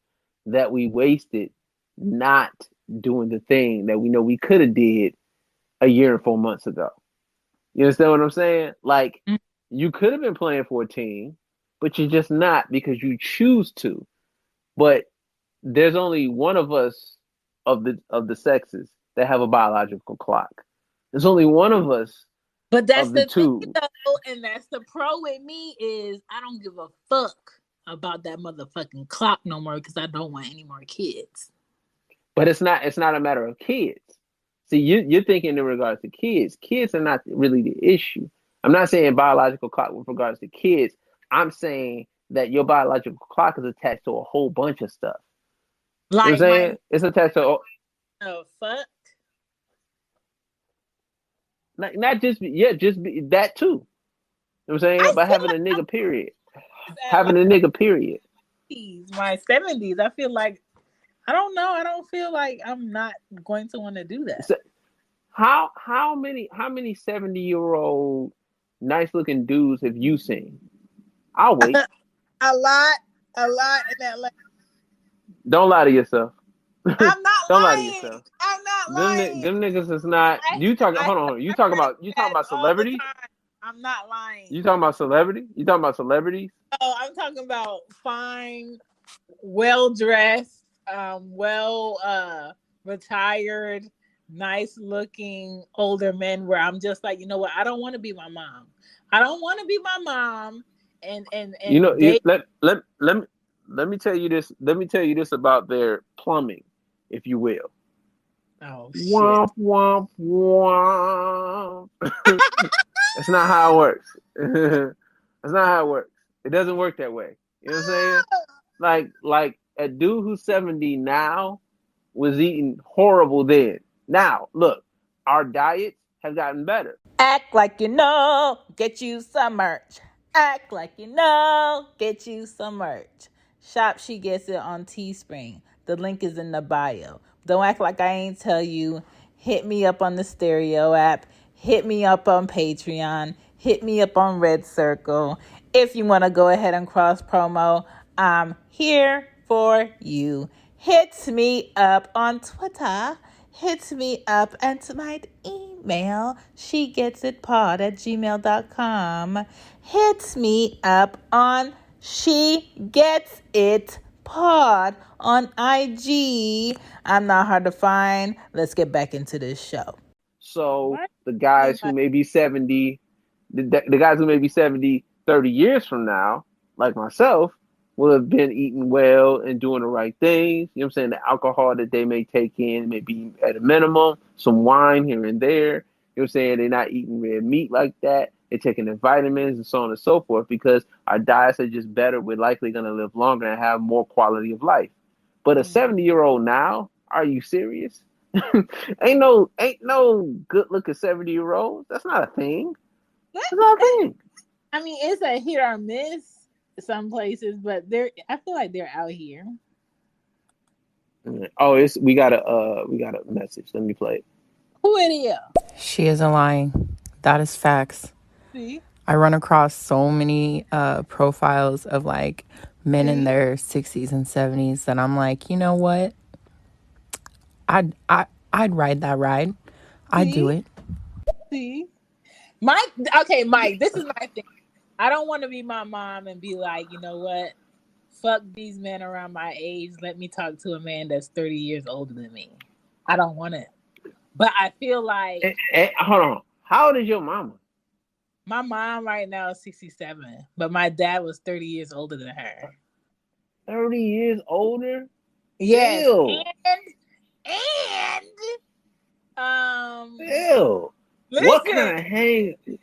that we wasted not doing the thing that we know we could have did a year and 4 months ago. You understand what I'm saying? Like, you could have been playing for a team, but you're just not because you choose to. But there's only one of us of the sexes that have a biological clock. There's only one of us. But that's of the two. Thing, though, and that's the pro with me is I don't give a fuck about that motherfucking clock no more because I don't want any more kids. But it's not a matter of kids. See, you're thinking in regards to kids. Kids are not really the issue. I'm not saying biological clock with regards to kids. I'm saying that your biological clock is attached to a whole bunch of stuff. Like, you know what I'm saying? It's attached to fuck. Not just that too. You know what I'm saying? But having a nigga period. Having a nigga period. My 70s. I feel like I don't know. I don't feel like I'm not going to want to do that. So, how many 70-year-old nice looking dudes have you seen? I'll wait. A lot in that. Don't lie to yourself. I'm not Don't lying. lie to yourself. I'm not lying. Them niggas is not. Hold on. You talking about celebrities? I'm not lying. You talking about celebrity? You talking about celebrities? Oh, I'm talking about fine, well dressed, retired, nice looking older men where I'm just like, you know what? I don't want to be my mom. I don't want to be my mom. And you know, let me tell you this. Let me tell you this about their plumbing, if you will. Oh, womp, womp, womp. That's not how it works. That's not how it works. It doesn't work that way. You know what I'm saying? Like a dude who's 70 now was eating horrible then. Now, look, our diets have gotten better. Act like you know, get you some merch. Act like you know, get you some merch. Shop She Gets It on Teespring. The link is in the bio. Don't act like I ain't tell you. Hit me up on the Stereo app. Hit me up on Patreon. Hit me up on Red Circle. If you want to go ahead and cross promo, I'm here for you. Hit me up on Twitter. Hit me up and my email, shegetsitpod@gmail.com. Hit me up on She Gets It Pod on IG. I'm not hard to find. Let's get back into this show. So the guys who may be 70, the guys who may be 70, 30 years from now, like myself, will have been eating well and doing the right things. You know what I'm saying? The alcohol that they may take in may be at a minimum, some wine here and there. You know what I'm saying? They're not eating red meat like that. They're taking their vitamins and so on and so forth because our diets are just better. We're likely going to live longer and have more quality of life. But a 70-year-old now, are you serious? ain't no good looking 70-year-olds. That's not a thing. That's not a thing. I mean, it's a hit or miss some places, but I feel like they're out here. Oh, we got a message. Let me play it. Who it is? She isn't lying. That is facts. See? I run across so many profiles of like men in their 60s and 70s that I'm like, you know what? I'd ride that ride. I'd do it. See? Mike, this is my thing. I don't want to be my mom and be like, you know what? Fuck these men around my age. Let me talk to a man that's 30 years older than me. I don't want it. But I feel like Hold on. How old is your mama? my mom right now is 67, but my dad was 30 years older than her. 30 years older? Yes. Ew. And Ew. listen,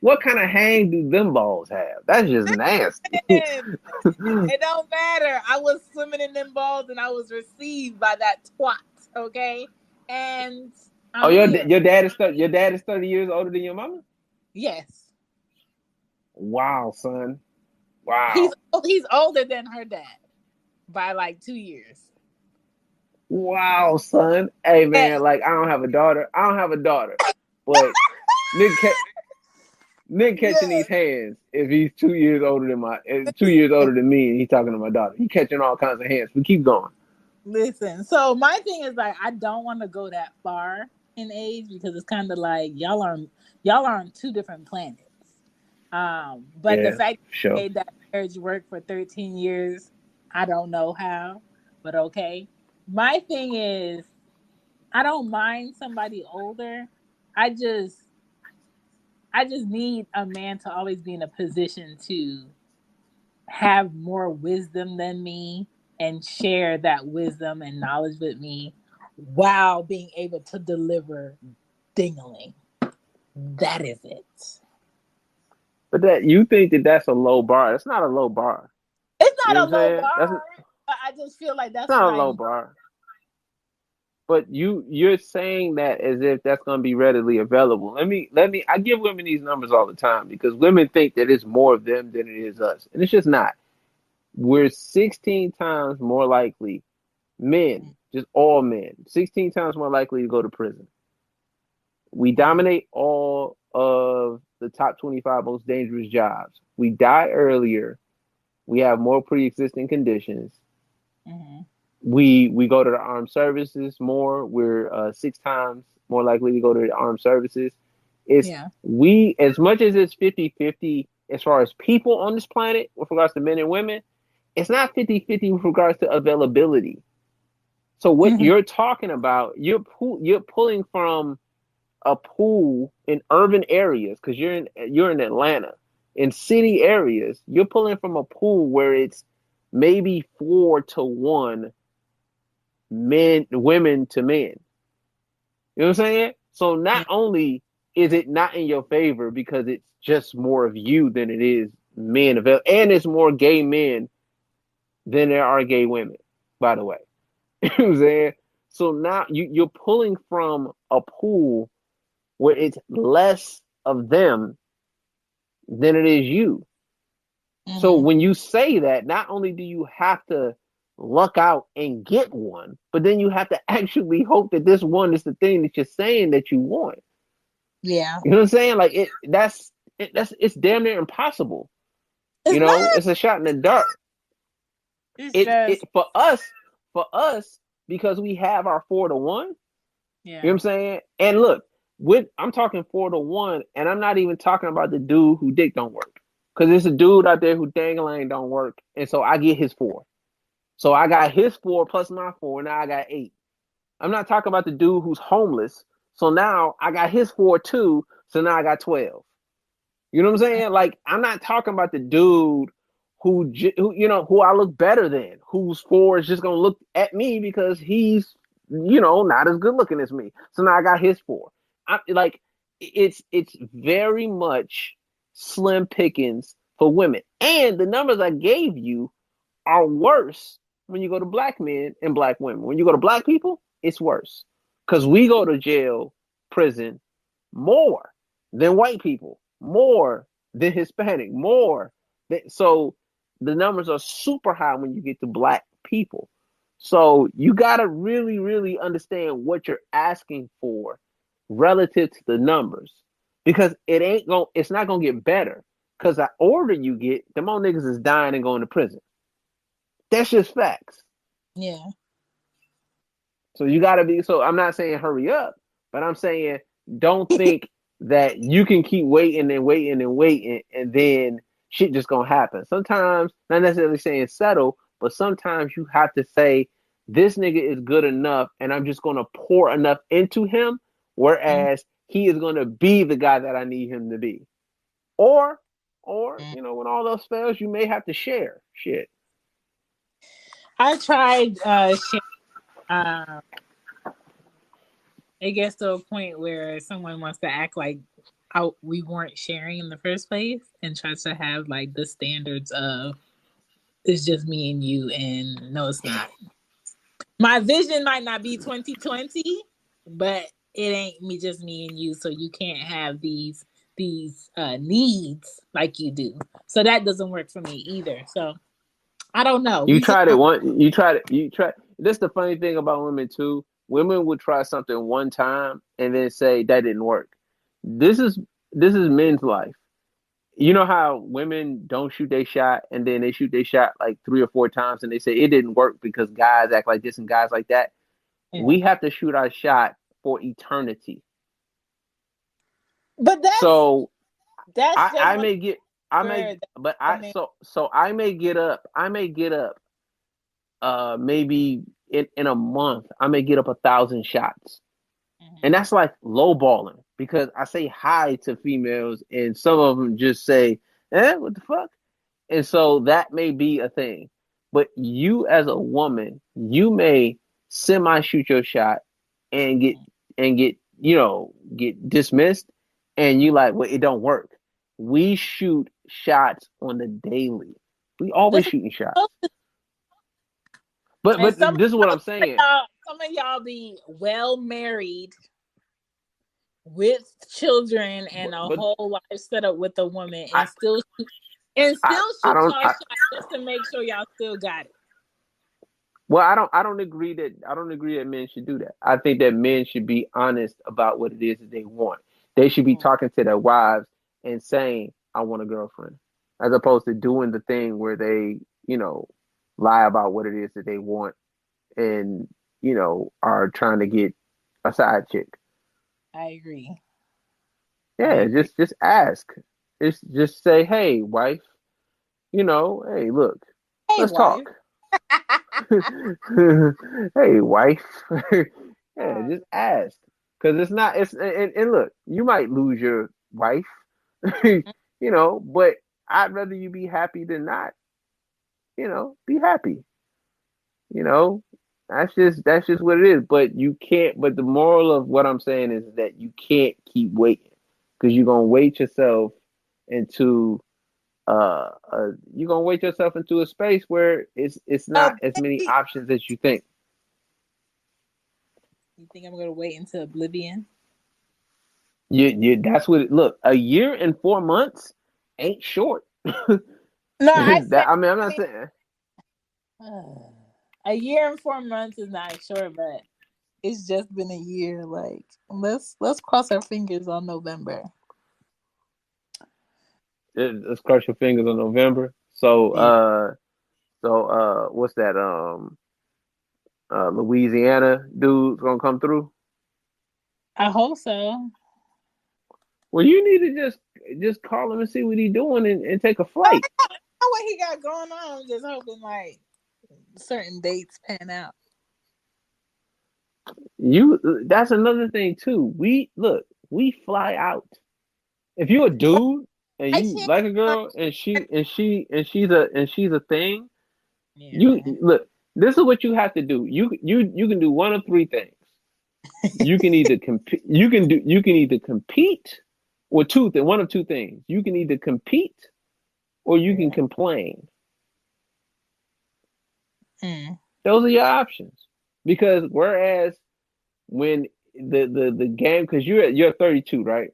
What kind of hang do them balls have? That's just nasty. it don't matter. I was swimming in them balls and I was received by that twat, okay? And Oh, I'm here. your dad is 30 years older than your mama? Yes. Wow, son. He's Wow. older than her dad by like 2 years. Wow, son. Hey Yes. man, like I don't have a daughter. But Nick catching these Yes. hands if he's 2 years older than 2 years older than me and he's talking to my daughter. He catching all kinds of hands. We keep going. Listen, so my thing is like I don't want to go that far in age because it's kind of like y'all are on two different planets. But the Yeah, fact that sure. you made that marriage work for 13 years, I don't know how, but okay. My thing is I don't mind somebody older. I just need a man to always be in a position to have more wisdom than me and share that wisdom and knowledge with me while being able to deliver dingling. That is it. But that you think that's a low bar. That's not a low bar. It's You know not what a I'm low saying? bar, but I just feel like It's that's what not a I low bar. But you're saying that as if that's going to be readily available. I give women these numbers all the time because women think that it's more of them than it is us. And it's just not. We're 16 times more likely, men, just all men, 16 times more likely to go to prison. We dominate all of the top 25 most dangerous jobs. We die earlier. We have more pre-existing conditions. Mm-hmm. We go to the armed services more. We're 6 times more likely to go to the armed services. It's Yeah. we as much as it's 50-50 as far as people on this planet with regards to men and women, it's not 50-50 with regards to availability. So what Mm-hmm. you're talking about, you're pulling from a pool in urban areas because you're in Atlanta. In city areas, you're pulling from a pool where it's maybe 4-1 women to men. You know what I'm saying? So not only is it not in your favor because it's just more of you than it is men available, and it's more gay men than there are gay women, by the way. You know what I'm saying? So now you're pulling from a pool where it's less of them than it is you. So Mm-hmm. when you say that, not only do you have to luck out and get one, but then you have to actually hope that this one is the thing that you're saying that you want. Yeah. You know what I'm saying? Like it's damn near impossible. It's not. It's a shot in the dark. It's It just for us because we have our 4-1. You know what yeah. I'm saying? And look, I'm talking 4-1, and I'm not even talking about the dude who dick don't work. Because there's a dude out there who dangling don't work, and so I get his 4. So I got his 4 plus my 4, now I got 8. I'm not talking about the dude who's homeless. So now I got his 4 too, so now I got 12. You know what I'm saying? Like I'm not talking about the dude who I look better than, whose 4 is just gonna look at me because he's not as good looking as me. So now I got his 4. It's very much slim pickings for women, and the numbers I gave you are worse when you go to black men and black women. When you go to black people, it's worse because we go to jail, prison more than white people, more than Hispanic, so the numbers are super high when you get to black people. So you got to really, really understand what you're asking for relative to the numbers because it's not going to get better because the older you get, the more niggas is dying and going to prison. That's just facts. Yeah. So you got to be, so I'm not saying hurry up, but I'm saying don't think that you can keep waiting and waiting and waiting, and then shit just gonna happen. Sometimes, not necessarily saying settle, but sometimes you have to say, this nigga is good enough, and I'm just gonna pour enough into him, whereas he is gonna be the guy that I need him to be. Or, when all else fails, you may have to share shit. I tried it gets to a point where someone wants to act like we weren't sharing in the first place and tries to have like the standards of it's just me and you, and no, it's not. My vision might not be 2020, but it ain't me and you, so you can't have these needs like you do. So that doesn't work for me either. So I don't know. You tried it one. You tried it. You tried. This is the funny thing about women too. Women would try something one time and then say that didn't work. This is men's life. You know how women don't shoot their shot and then they shoot their shot like 3 or 4 times and they say it didn't work because guys act like this and guys like that. Yeah. We have to shoot our shot for eternity. But I may get up maybe in a month I may get up 1,000 shots. And that's like lowballing because I say hi to females and some of them just say, what the fuck? And so that may be a thing. But you as a woman, you may semi-shoot your shot and get dismissed, and you like, well, it don't work. We shoot shots on the daily. We always shooting shots. But this is what I'm saying. Some of y'all be well married with children and a whole life set up with a woman and still shoot y'all shots just to make sure y'all still got it. Well, I don't agree that men should do that. I think that men should be honest about what it is that they want. They should be talking to their wives and saying, I want a girlfriend, as opposed to doing the thing where they, lie about what it is that they want and, are trying to get a side chick. I agree. Yeah, just ask. Just say, hey, wife, hey, look, let's talk. Hey, wife. Yeah, just ask. Because and look, you might lose your wife, but I'd rather you be happy than not, be happy. That's just what it is. But the moral of what I'm saying is that you can't keep waiting because you're gonna wait yourself into a space where it's not as many options as you think. You think I'm gonna wait until oblivion? That's what it look. A year and 4 months ain't short. No, I'm not saying. A year and 4 months is not short, but it's just been a year. Like, let's cross our fingers on November. Let's cross your fingers on November. So, what's that? Louisiana dude's gonna come through. I hope so. Well, you need to just call him and see what he's doing and take a flight. I know what he got going on. I'm just hoping like certain dates pan out. That's another thing too. We fly out. If you're a dude and you like a girl and she's a thing, yeah. You look. This is what you have to do. You can do one of 3 things. You can either compete. You can either compete, or one of 2 things. You can either compete, or you can complain. Those are your options. Because whereas when the game, because you're 32, right?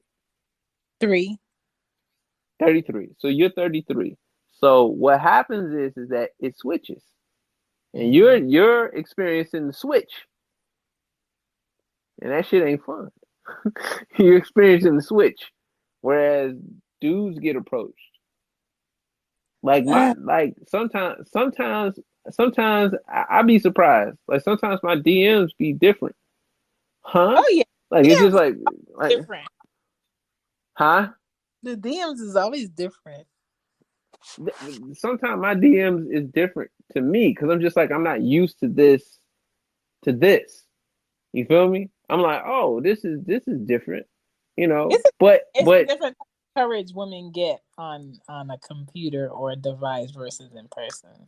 33. So you're 33. So what happens is that it switches. And you're experiencing the switch. And that shit ain't fun. You're experiencing the switch. Whereas dudes get approached. Like sometimes I be surprised. Like sometimes my DMs be different. Huh? Oh yeah. Like it's just like different. Huh? The DMs is always different. Sometimes my DMs is different to me because I'm just like I'm not used to this. To this, you feel me? I'm like, oh, this is different, you know. It's a, But it's a different courage women get on a computer or a device versus in person.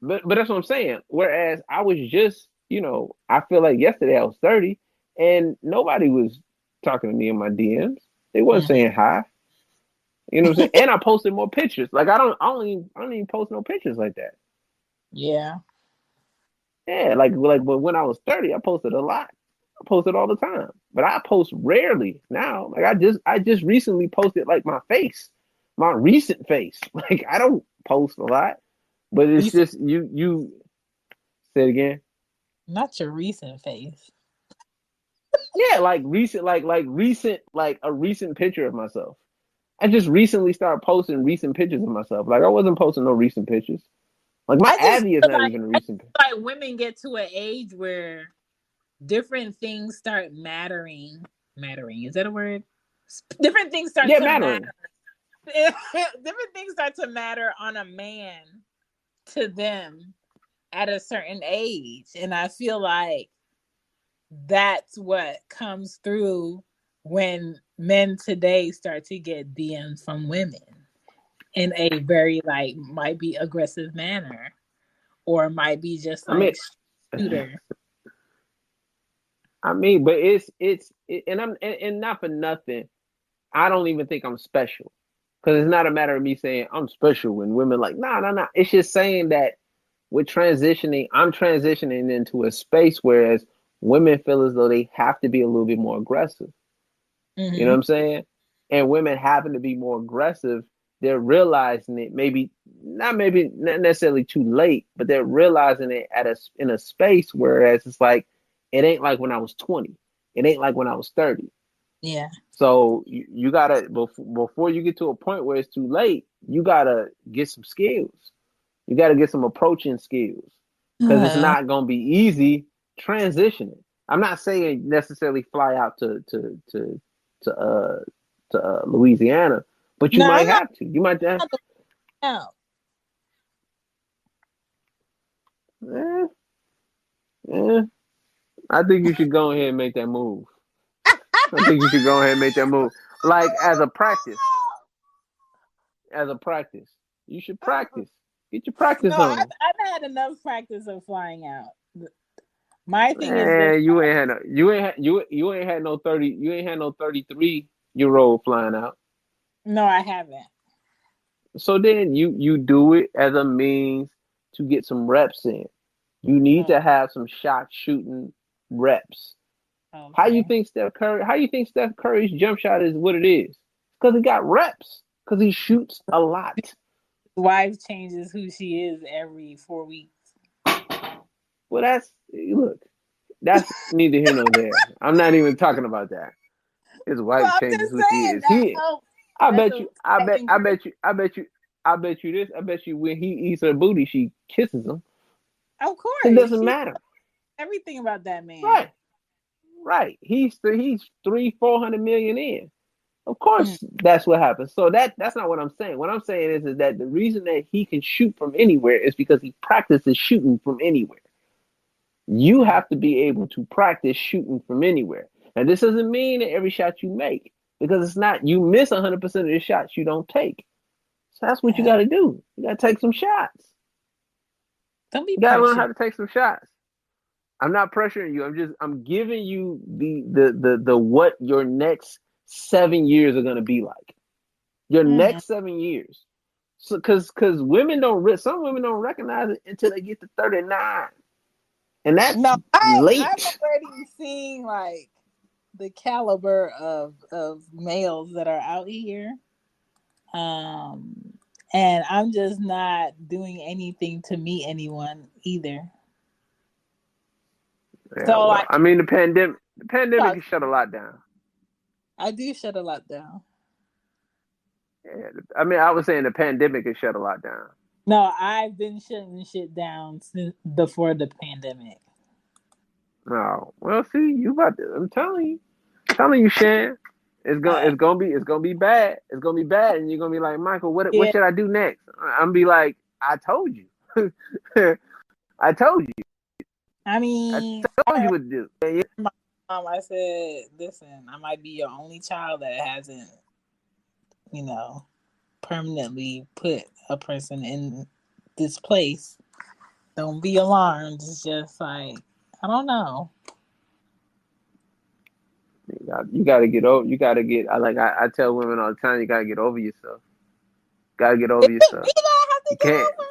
but that's what I'm saying. Whereas I was just, I feel like yesterday I was 30 and nobody was talking to me in my DMs. They wasn't Mm-hmm. saying hi. You know what I'm saying? And I posted more pictures. Like I don't even post no pictures like that. Yeah. Yeah, like when I was 30, I posted a lot. I posted all the time. But I post rarely now. Like I just recently posted like my face. My recent face. Like I don't post a lot. But You it's said just you say it again. not your recent face. Yeah, like recent like a recent picture of myself. I just recently started posting recent pictures of myself. Like I wasn't posting no recent pictures. Like my I just Abby is feel not even a recent. like women get to an age where different things start mattering. Mattering, is that a word? Different things start Yeah, to matter. mattering. Different things start to matter on a man to them at a certain age. And I feel like that's what comes through when men today start to get DMs from women in a very like might be aggressive manner or might be just I mean, like shooter. but and and not for nothing. I don't even think I'm special because it's not a matter of me saying I'm special when women like nah. It's just saying that with transitioning, I'm transitioning into a space whereas women feel as though they have to be a little bit more aggressive. You know Mm-hmm. what I'm saying? And women having to be more aggressive, they're realizing it maybe not necessarily too late, but they're realizing it in a space whereas it's like it ain't like when I was 20. It ain't like when I was 30. Yeah. So you gotta before you get to a point where it's too late, you gotta get some skills. You gotta get some approaching skills because it's Uh, not gonna be easy transitioning. I'm not saying necessarily fly out to uh Louisiana, but you no, might have to. You might have. out. Eh, eh, I think you should go ahead and make that move. I think you should go ahead and make that move, like as a practice. As a practice, you should practice. Get your practice No, I've, on. I've had enough practice of flying out. My thing is just Man, you ain't had no 30. You ain't had no 33-year old flying out. no, I haven't. So then you do it as a means to get some reps in. You need Oh, to have some shot shooting reps. okay. How you think Steph Curry's jump shot is what it is? Because he got reps. Because he shoots a lot. Wife changes who she is every 4 weeks. Well, that's neither here nor there. I'm not even talking about that. His Well, wife I'm changes just who she saying is. that helps. I That's bet a you, I that bet, I encourage bet you, I bet you, I bet you this. I bet you when he eats her booty, she kisses him. Of It course, doesn't she matter. everything about that man. Right, right. He's 300-400 million in. Of Mm. course, that's what happens. So that's not what I'm saying. What I'm saying is that the reason that he can shoot from anywhere is because he practices shooting from anywhere. You have to be able to practice shooting from anywhere. And this doesn't mean that every shot you make, because it's not you miss 100% of the shots you don't take. So that's what you Uh, got to do. You got to take some shots. don't be You got to learn pressured. how to take some shots. I'm not pressuring you. I'm giving you the what your next 7 years are gonna be like. Your Mm. next 7 years. So because some women don't recognize it until they get to 39, and that's No, I'm late. already seeing like the caliber of males that are out here. Um, and I'm just not doing anything to meet anyone either. Yeah, So well, like I mean the pandemic talk, has shut a lot down. I do shut a lot down. Yeah, I mean I was saying the pandemic has shut a lot down. No, I've been shutting shit down since before the pandemic. Oh, well, see, you about to, I'm telling you, Shan. It's gonna be bad. It's gonna be bad, and you're gonna be like, Michael, what Yeah. should I do next? I'm gonna be like, I told you, I told you, I I mean, told you what to do. Yeah, my mom, I said, listen, I might be your only child that hasn't, you know, permanently put a person in this place. Don't be alarmed. It's just like, I don't know. you gotta get over. You gotta get. I tell women all the time, you gotta get over yourself. Gotta get over Is it yourself. me that I have to You get can't. over?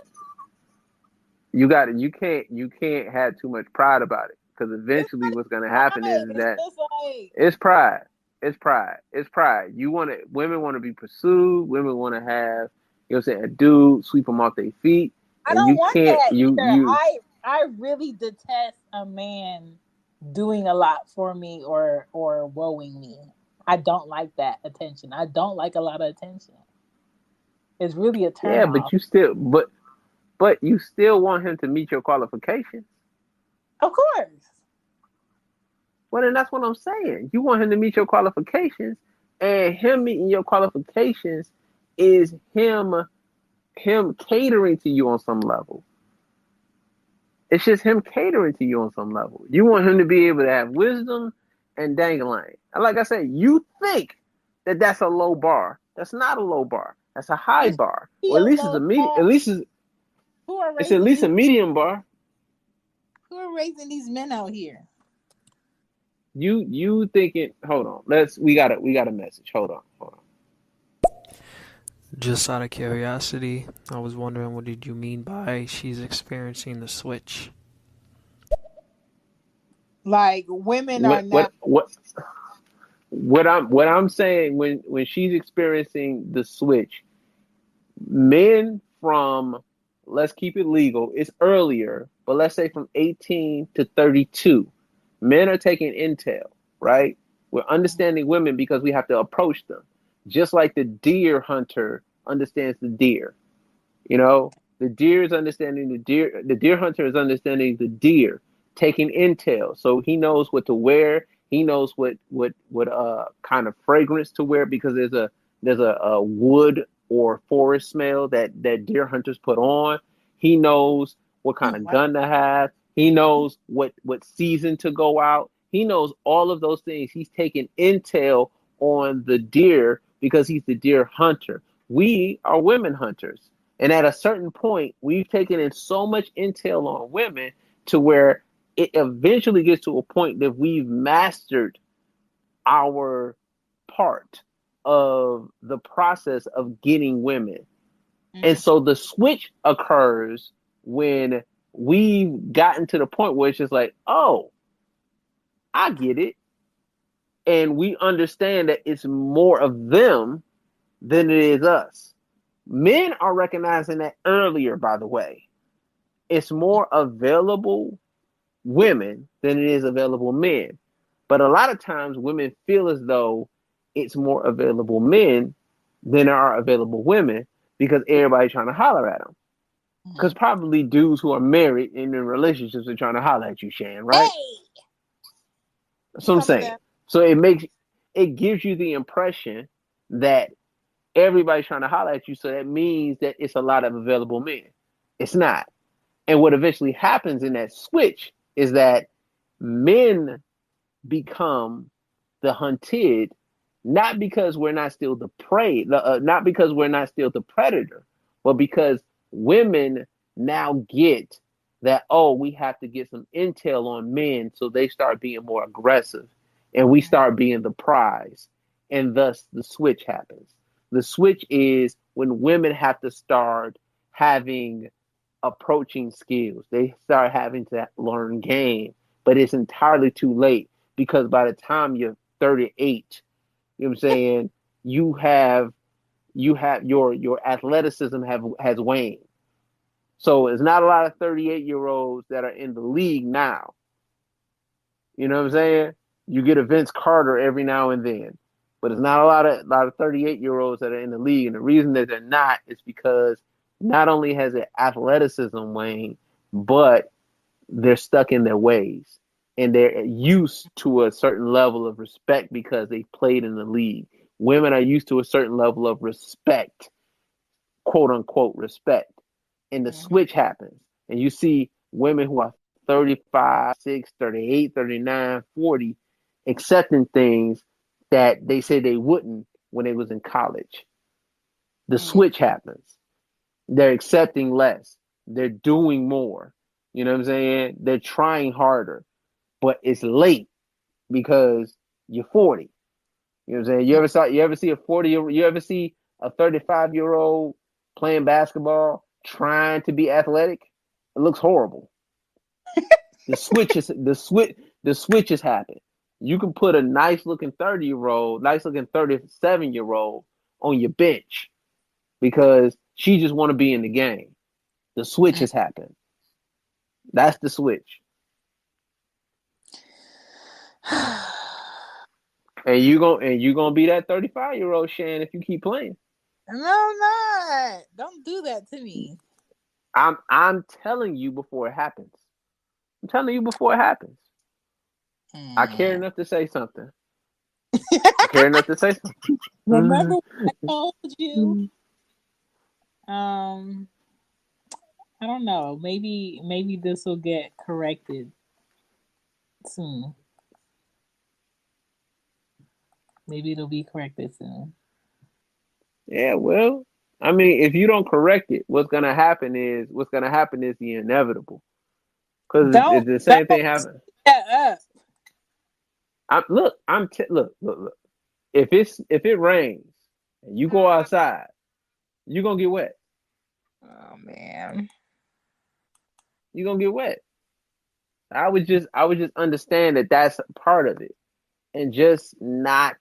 You got to You can't have too much pride about it because It's eventually, what's gonna not happen pride. is It's that just like, it's pride. It's pride. It's pride. You want to. Women want to be pursued. Women want to have. You know what I'm saying? A dude sweep them off their feet, I and don't you want can't. that either. You. I really detest a man doing a lot for me or woeing me. I don't like that attention. I don't like a lot of attention. It's really a turn Yeah, but off. you still. But you still want him to meet your qualifications. Of course. Well, then that's what I'm saying. You want him to meet your qualifications, and him meeting your qualifications is him catering to you on some level. It's just him catering to you on some level. You want him to be able to have wisdom and dangling. And like I said, you think that that's a low bar. That's not a low bar. That's a high It's bar, or at real least it's a low medium. bar. At least Who are it's at raising least these a medium bar. who are raising these men out here? You thinking? Hold on. We got a message. Hold on. Just out of curiosity, I was wondering what did you mean by she's experiencing the switch? Like women are What now what what what I'm saying when she's experiencing the switch, men from, let's keep it legal, it's earlier, but let's say from 18 to 32, men are taking intel, right? We're understanding women because we have to approach them, just like the deer hunter understands the deer. You know, the deer is understanding the deer. The deer hunter is understanding the deer, taking intel, so he knows what to wear. He knows what kind of fragrance to wear because there's a wood or forest smell that deer hunters put on. He knows what kind of what? gun to have. He knows what season to go out. He knows all of those things. He's taking intel on the deer because he's the deer hunter. We are women hunters. And at a certain point, we've taken in so much intel on women to where it eventually gets to a point that we've mastered our part of the process of getting women. And Mm. so the switch occurs when we've gotten to the point where it's just like, oh, I get it. And we understand that it's more of them than it is us. Men are recognizing that earlier, by the way. It's more available women than it is available men. But a lot of times women feel as though it's more available men than there are available women because everybody's trying to holler at them. Because Mm. probably dudes who are married and in relationships are trying to holler at you, Shan, right? Hey, That's what I'm some of saying. them. So it gives you the impression that everybody's trying to holler at you, so that means that it's a lot of available men. It's not. And what eventually happens in that switch is that men become the hunted, not because we're not still the prey, not because we're not still the predator, but because women now get that, oh, we have to get some intel on men, so they start being more aggressive and we start being the prize. And thus the switch happens. The switch is when women have to start having approaching skills. They start having to learn game, but it's entirely too late because by the time you're 38, you know what I'm saying, you have your athleticism has waned. So it's not a lot of 38-year-olds that are in the league now. You know what I'm saying? You get a Vince Carter every now and then, but it's not a lot of 38-year-olds that are in the league. And the reason that they're not is because not only has their athleticism waned, but they're stuck in their ways. and they're used to a certain level of respect because they played in the league. Women are used to a certain level of respect, quote unquote respect. And the Mhm. switch happens. And you see women who are 35, 6, 38, 39, 40 accepting things that they said they wouldn't when they was in college. The Mhm. switch happens. They're accepting less. They're doing more. You know what I'm saying? They're trying harder. But it's late because you're 40. You know what I'm saying? You ever see a 40-year, you ever see a 35-year-old playing basketball trying to be athletic? It looks horrible. The switches happen. You can put a nice looking 30-year-old, nice looking 37-year-old on your bench because she just want to be in the game. The switches happen. That's the switch. And you gonna be that 35-year-old Shan if you keep playing. No, I'm not. Don't do that to me. I'm telling you before it happens. I'm telling you before it happens. I care Mm. enough to say something. I care enough to say something. Remember what I told you? Um, I don't know. Maybe this will get corrected soon. Maybe it'll be corrected soon. Yeah, well, I mean, if you don't correct it, what's gonna happen is the inevitable. Because it's the same thing Don't happen. shut up. Look, look. If it rains and you go outside, you're gonna get wet. Oh man. You're gonna get wet. I would just understand that that's part of it, and just not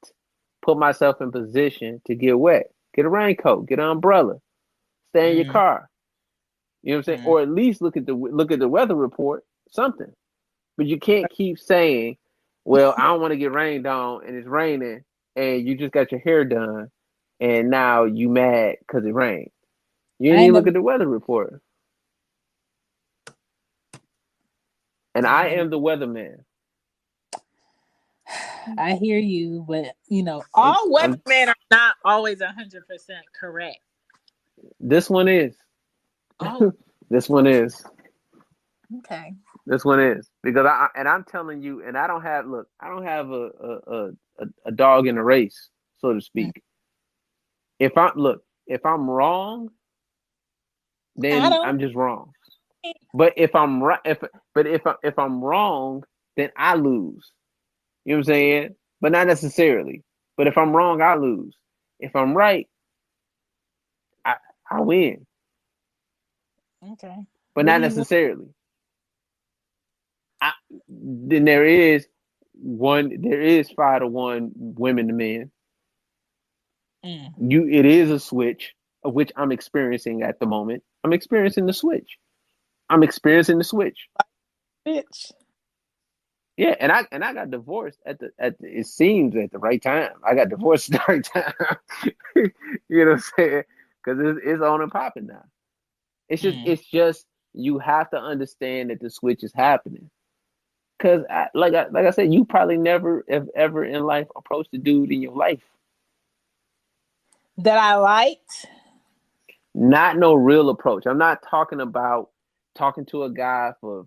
put myself in position to get wet. Get a raincoat, get an umbrella, stay in your Mm, car. You know what I'm saying? mm. Or at least look at the weather report, something. But you can't keep saying, "Well, I don't want to get rained on, and it's raining, and you just got your hair done, and now you mad because it rained." You I didn't ain't even look never. at the weather report. And I ain't I never. am the weatherman. I hear you, but I'm, all I'm. weathermen are not always 100% correct. This one is. Oh, This one is. okay. This one is because I'm telling you, and I don't have I don't have a dog in the race, so to Mm. speak. If I'm wrong, I then don't. I'm just wrong. But if I'm right, if I'm wrong, then I lose. You know what I'm saying? But not necessarily. But if I'm wrong, I lose. If I'm right, I I win. Okay. But What not do you? necessarily. Then there is 5-1 women to men. Mm, It is a switch of which I'm experiencing at the moment. I'm experiencing the switch. I'm experiencing the switch. bitch. Yeah, and I got divorced it seems at the right time. I got divorced at the right time. You know what I'm saying? Because it's on and popping now. Mm. It's just you have to understand that the switch is happening. Because like I said, you probably never have ever in life approached a dude in your life. That I liked. Not no real approach. I'm not talking about talking to a guy for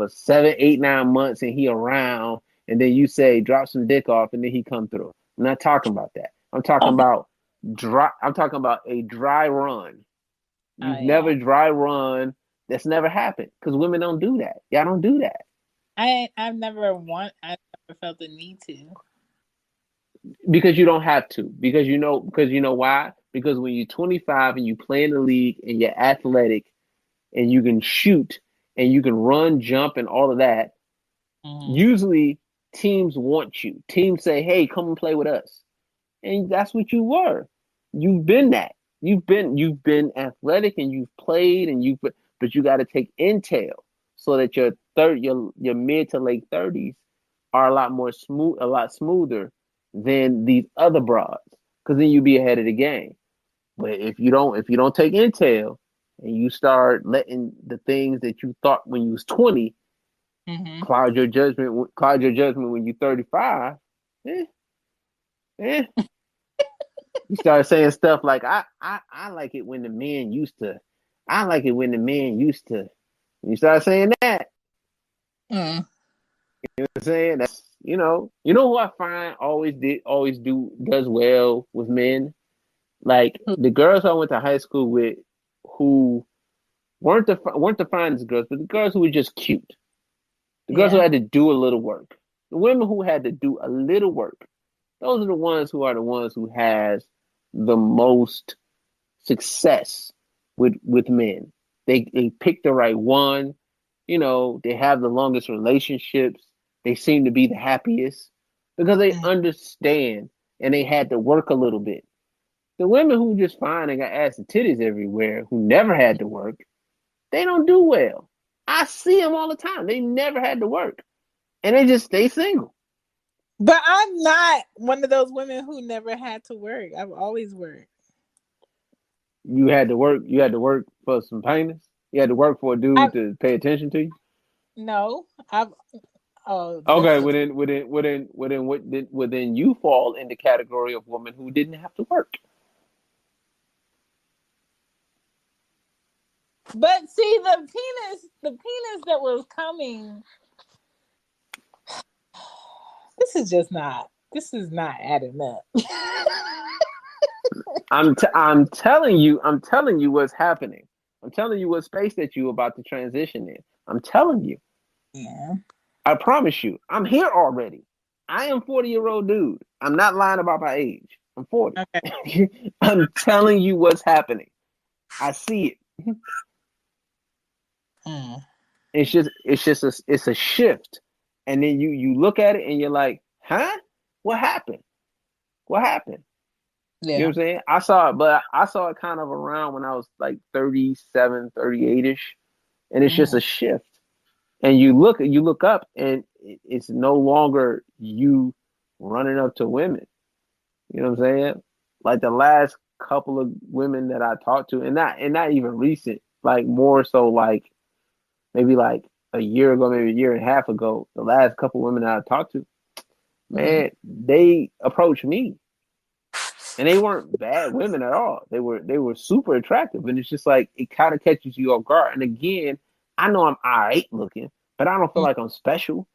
7, 8, 9 months and he around and then you say drop some dick off and then he come through. I'm not talking about that. I'm talking Okay. about a dry run. Oh You've yeah. never dry run. That's never happened because women don't do that. Y'all don't do that I never felt the need to. because you don't have to. Because you know why? Because when you're 25 and you play in the league and you're athletic and you can shoot and you can run, jump, and all of that, Mm. usually teams want you. Teams say, "Hey, come and play with us," and that's what you were. You've been that. You've been athletic and you've played and but you got to take intel so that your mid to late 30s are a lot more smooth, a lot smoother than these other broads, because then you be ahead of the game. But if you don't take intel and you start letting the things that you thought when you was 20 Mm-hmm. Cloud your judgment. Cloud your judgment when you're 35. Eh, eh. You start saying stuff like, I like it when the men used to. I like it when the men used to. You start saying that. Mm. You know what I'm saying? That's who I find does well with men? Like the girls I went to high school with who weren't the finest girls, but the girls who were just cute. The girls who Yeah. had to do a little work. The women who had to do a little work. Those are the ones who has the most success with men. They pick the right one. They have the longest relationships. They seem to be the happiest because they Mm. understand and they had to work a little bit. The women who just fine and got ass and titties everywhere, who never had to work, they don't do well. I see them all the time. They never had to work, and they just stay single. But I'm not one of those women who never had to work. I've always worked. You had to work. You had to work for some payments. You had to work for a I dude to pay attention to you. no. I've oh Okay, that's a within you fall in the category of women who didn't have to work. but see the penis that was coming. This is not adding up. I'm telling you what's happening. I'm telling you what space that you about to transition in. I'm telling you. Yeah. I promise you. I'm here already. I am 40-year-old dude. I'm not lying about my age. I'm 40. Okay. I'm telling you what's happening. I see it. Mm. It's a shift. And then you look at it and you're like, huh? What happened? What happened? You know Yeah. what I'm saying? I saw it kind of around when I was like 37, 38ish. And it's just Mm. a shift. And you look up and it's no longer you running up to women. You know what I'm saying? Like the last couple of women that I talked to, and not even recent, like more so like maybe like a year ago, maybe a year and a half ago, the last couple of women that I talked to, Mm. man, they approached me. And they weren't bad women at all. They were super attractive. And it's just like it kind of catches you off guard. And again, I know I'm alright looking, but I don't feel Mm. like I'm special.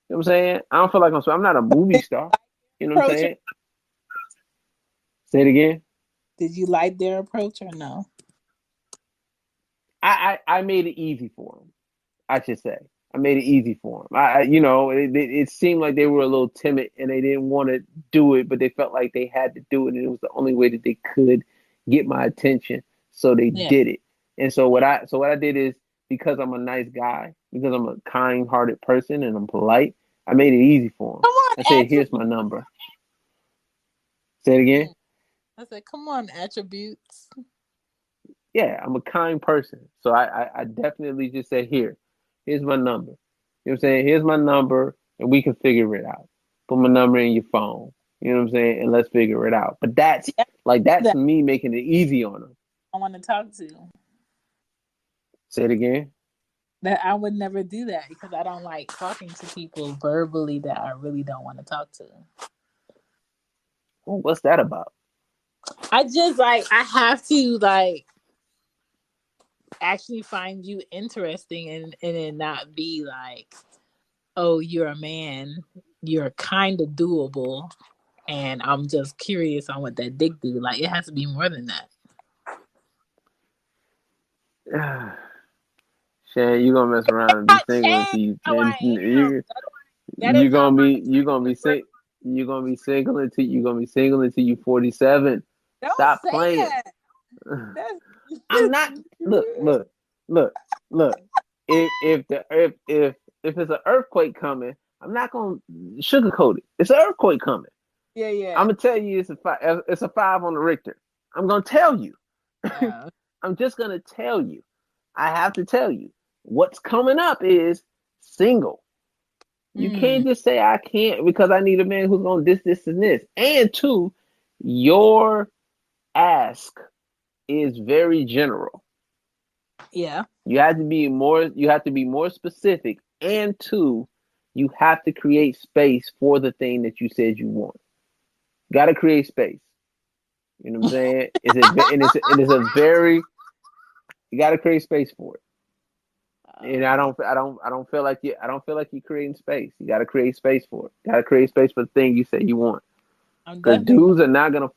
You know what I'm saying? I don't feel like I'm not a movie star. You know what I'm Approach. saying? Say it again. Did you like their approach or no? I made it easy for them. I should say. I made it easy for them. It seemed like they were a little timid and they didn't want to do it, but they felt like they had to do it, and it was the only way that they could get my attention. So they Yeah. did it. And so what I did is because I'm a nice guy, because I'm a kind-hearted person and I'm polite, I made it easy for them. Come on, I said, "Here's my attributes. number." Say it again. I said, come on, attributes. Yeah, I'm a kind person. So I definitely just said, here's my number. You know what I'm saying? Here's my number and we can figure it out. Put my number in your phone. You know what I'm saying? And let's figure it out. But that's See, I that's that me making it easy on them. I want to talk to. Say it again. That I would never do that because I don't like talking to people verbally that I really don't want to talk to. Oh, what's that about? I just like I have to like actually find you interesting and it not be like, oh, you're a man, you're kind of doable, and I'm just curious on what that dick do. Like it has to be more than that. Shan, you gonna mess around and be Not single change until you how I and am. you That is you not gonna my be you gonna be preference. sick you're gonna be single until you 47. Don't Stop say playing. that. That's I'm not. Look, look. If it's an earthquake coming, I'm not gonna sugarcoat it. It's an earthquake coming. yeah, I'm yeah. gonna tell you it's a 5 on the Richter. I'm gonna tell you. Uh, I'm just gonna tell you. I have to tell you. What's coming up is single. You mm, can't just say I can't because I need a man who's gonna this, and this. And two, your ask is very general. yeah. You have to be more specific and two, you have to create space for the thing that you said you want. Got to create space. You know what I'm saying? It's a very you got to create space for it. And I don't feel like you're creating space. You got to create space for it. Got to create space for the thing you say you want. I'm Because definitely. dudes are not gonna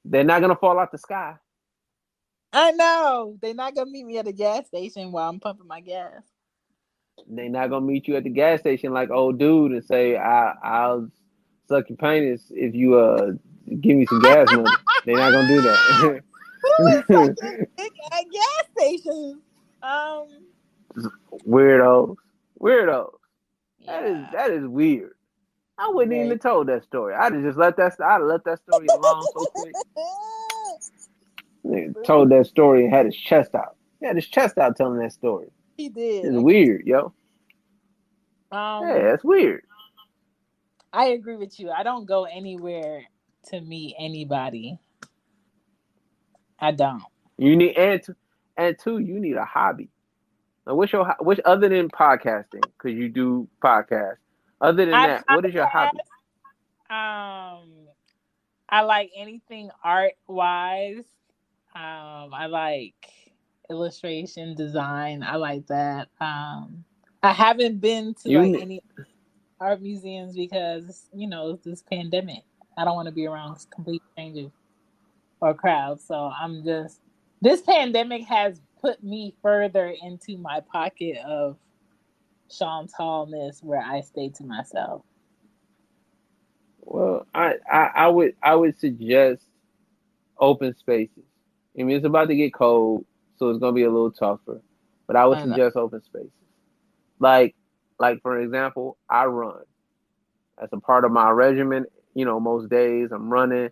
they're not gonna fall out the sky. I know they're not gonna meet me at the gas station while I'm pumping my gas. They're not gonna meet you at the gas station like old dude and say I'll suck your penis if you give me some gas money. They're not gonna do Who is that. sucking dick at gas stations? Weirdos, weirdos. Yeah. That is weird. I wouldn't even Very. have told that story. I'd have just let that. I'd have left that story alone so quick. Nigga told that story and had his chest out. He had his chest out telling that story. He did. It's weird, yo. Yeah, it's weird. I agree with you. I don't go anywhere to meet anybody. I don't. You need and two, you need a hobby. Now, which other than podcasting? Because you do podcasts. Other than I that, what is your hobby? I like anything art wise. I like illustration, design. I like that. I haven't been to like You any art museums because it's this pandemic. I don't want to be around complete strangers or crowds. So this pandemic has put me further into my pocket of Sean Tallness where I stay to myself. well, I would suggest open spaces. I mean, it's about to get cold, so it's gonna be a little tougher. But I would I know. suggest open spaces. Like like for example, I run. That's a part of my regimen. Most days I'm running.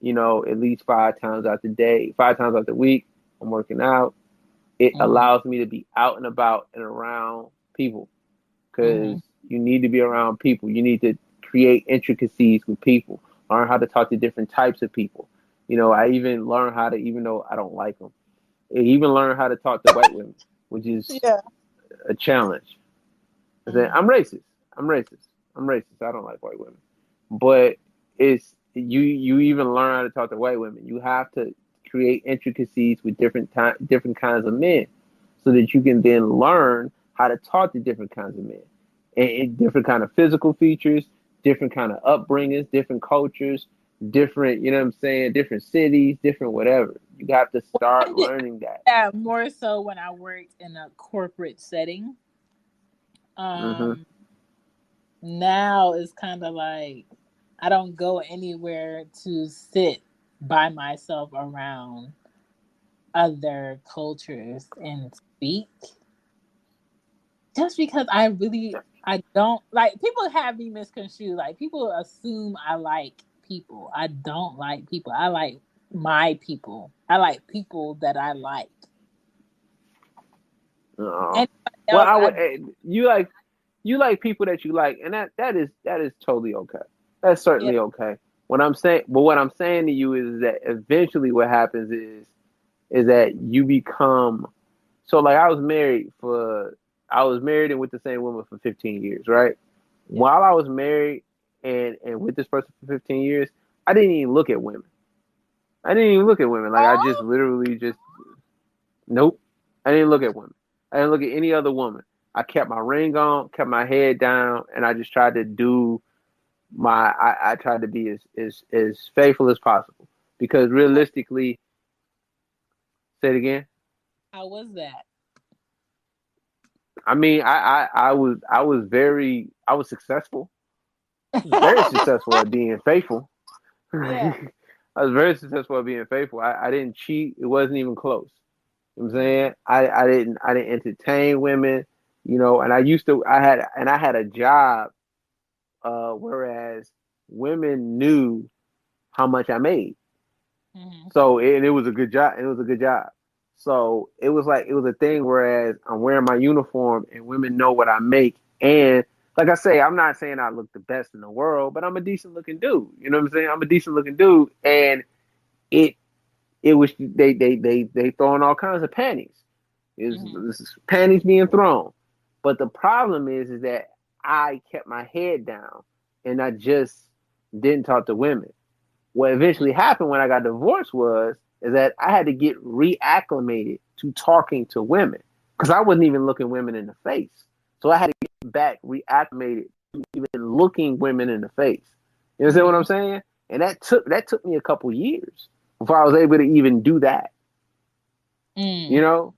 At least 5 times out the day, 5 times out the week. I'm working out. It Mm-hmm. allows me to be out and about and around people Mm-hmm. because you need to be around people. You need to create intricacies with people, learn how to talk to different types of people. I even learn how to, even though I don't like them, I even learn how to talk to white women, which is Yeah. a challenge. I said, Mm-hmm. I'm racist. I'm racist. I'm racist. I don't like white women. But it's you even learn how to talk to white women. You have to create intricacies with different kinds of men so that you can then learn how to talk to different kinds of men and different kind of physical features, different kind of upbringings, different cultures, different, you know what I'm saying, different cities, different whatever. You have to start learning that. Yeah, more so when I worked in a corporate setting. Hmm. Um, Now it's kind of like I don't go anywhere to sit by myself around other cultures and speak just because I don't like people have me misconstrued. Like people assume I like people. I don't like people. I like my people. I like people that I like. Uh, Anybody well, else I I would. You like people that you like, and that is totally okay. That's yeah. certainly okay. What I'm saying to you is that eventually what happens is that you become so like I was married and with the same woman for 15 years, right? Yeah. While I was married and with this person for 15 years, I didn't even look at women. I didn't even look at women. Like I just Oh, literally just nope. I didn't look at women. I didn't look at any other woman. I kept my ring on, kept my head down, and I just tried to do I tried to be as faithful as possible. Because realistically, say it again. how was that? I mean, I was successful. I was very successful at being faithful. Yeah. I was very successful at being faithful. I didn't cheat. It wasn't even close. You know what I'm saying? I didn't entertain women, and I had a job, whereas women knew how much I made. Mm-hmm. So and it was a good job. And it was a good job. So it was a thing. Whereas I'm wearing my uniform and women know what I make. And like I say, I'm not saying I look the best in the world, but I'm a decent looking dude. You know what I'm saying? I'm a decent looking dude, and it it was they throwing all kinds of panties. This is panties being thrown. But the problem is that I kept my head down and I just didn't talk to women. What eventually happened when I got divorced is that I had to get reacclimated to talking to women because I wasn't even looking women in the face. So I had to get back reacclimated to even looking women in the face. You understand what I'm saying? And that took me a couple years before I was able to even do that. You know,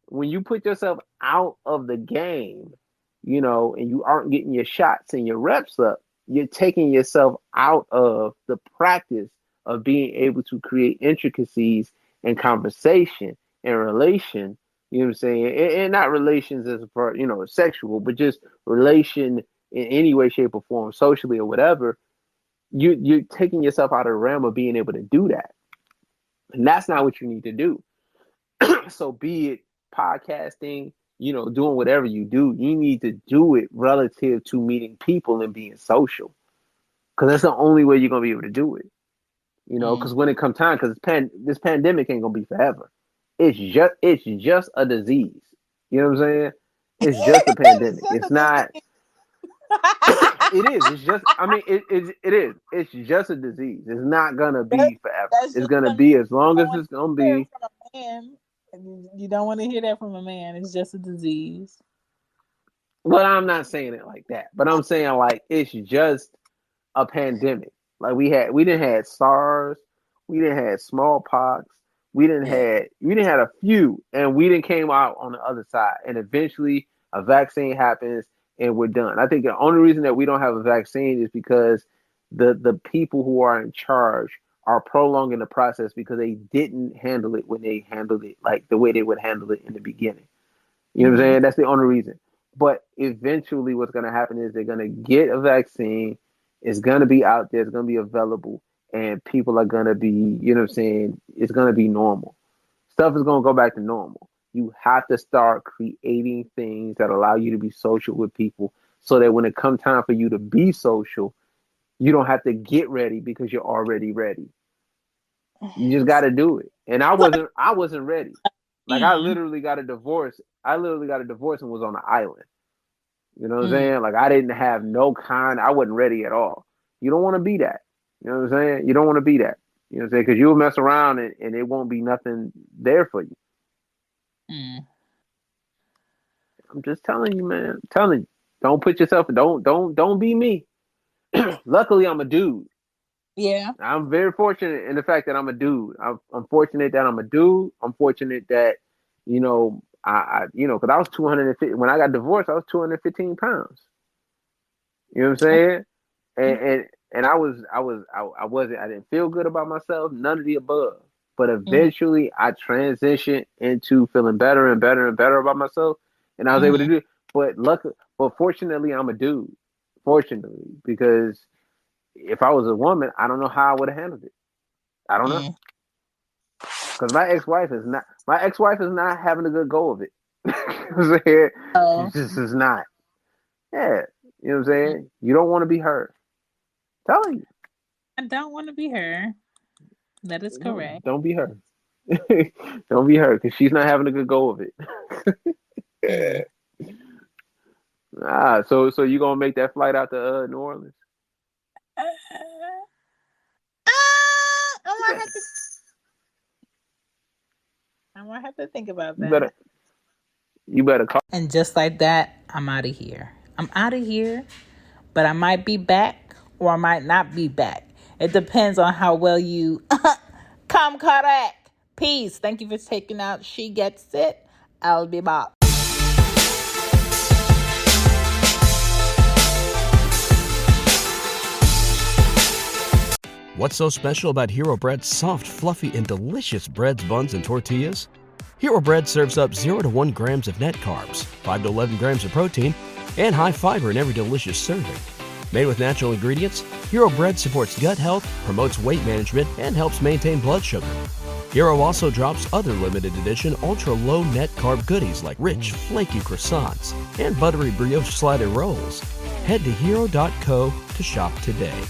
when you put yourself out of the game, you know, and you aren't getting your shots and your reps up, you're taking yourself out of the practice of being able to create intricacies and conversation and relation, you know what I'm saying? And not relations as a part, you know, sexual, but just relation in any way, shape, or form, socially or whatever. You're taking yourself out of the realm of being able to do that. And that's not what you need to do. So be it podcasting, you know, doing whatever you do, you need to do it relative to meeting people and being social. Because that's the only way you're going to be able to do it. You know, because when it comes time, because this pandemic ain't going to be forever. It's just a disease. You know what I'm saying? It's just a pandemic. It's not. It is. It's just. I mean, it is. It's just a disease. It's not gonna be forever. It's gonna be as long as it's gonna be. You don't want to hear that from a man. It's just a disease. Well, I'm not saying it like that, but I'm saying like it's just a pandemic. Like we didn't have SARS, we didn't have smallpox, we didn't have a few, and we didn't came out on the other side. And eventually, a vaccine happens, and we're done. I think the only reason that we don't have a vaccine is because the people who are in charge are prolonging the process because they didn't handle it when they handled it like the way they would handle it in the beginning. You know what I'm saying? That's the only reason. But eventually what's going to happen is they're going to get a vaccine. It's going to be out there. It's going to be available. And people are going to be, you know what I'm saying? It's going to be normal. Stuff is going to go back to normal. You have to start creating things that allow you to be social with people so that when it comes time for you to be social, you don't have to get ready because you're already ready. You just got to do it. And I wasn't ready. Like I literally got a divorce. I literally got a divorce and was on an island. You know what I'm saying? Like I didn't have I wasn't ready at all. You don't want to be that. You know what I'm saying? You don't want to be that. You know what I'm saying? Because you'll mess around and it won't be nothing there for you. I'm just telling you, man. I'm telling you. Don't put yourself, don't be me. Luckily, I'm a dude. Yeah. I'm very fortunate in the fact that I'm a dude. I'm fortunate that I'm a dude. I'm fortunate that, you know, I because I was 250 when I got divorced. I was 215 pounds. You know what I'm saying? And I didn't feel good about myself. None of the above. But eventually, I transitioned into feeling better and better and better about myself, and I was able to do it. But fortunately, I'm a dude. Fortunately, because if I was a woman, I don't know how I would have handled it. I don't know. Because my ex-wife is not having a good go of it. She just is not. Yeah. You know what I'm saying? You don't want to be her. I'm telling you. I don't want to be her. That is correct. Don't be her. Don't be her because she's not having a good go of it. So you gonna make that flight out to New Orleans? I might have to think about that. You better call. And just like that, I'm out of here. But I might be back or I might not be back. It depends on how well you come correct. Peace. Thank you for taking out She Gets It. I'll be back. What's so special about Hero Bread's soft, fluffy, and delicious breads, buns, and tortillas? Hero Bread serves up 0 to 1 grams of net carbs, 5 to 11 grams of protein, and high fiber in every delicious serving. Made with natural ingredients, Hero Bread supports gut health, promotes weight management, and helps maintain blood sugar. Hero also drops other limited edition ultra-low net carb goodies like rich, flaky croissants and buttery brioche slider rolls. Head to hero.co to shop today.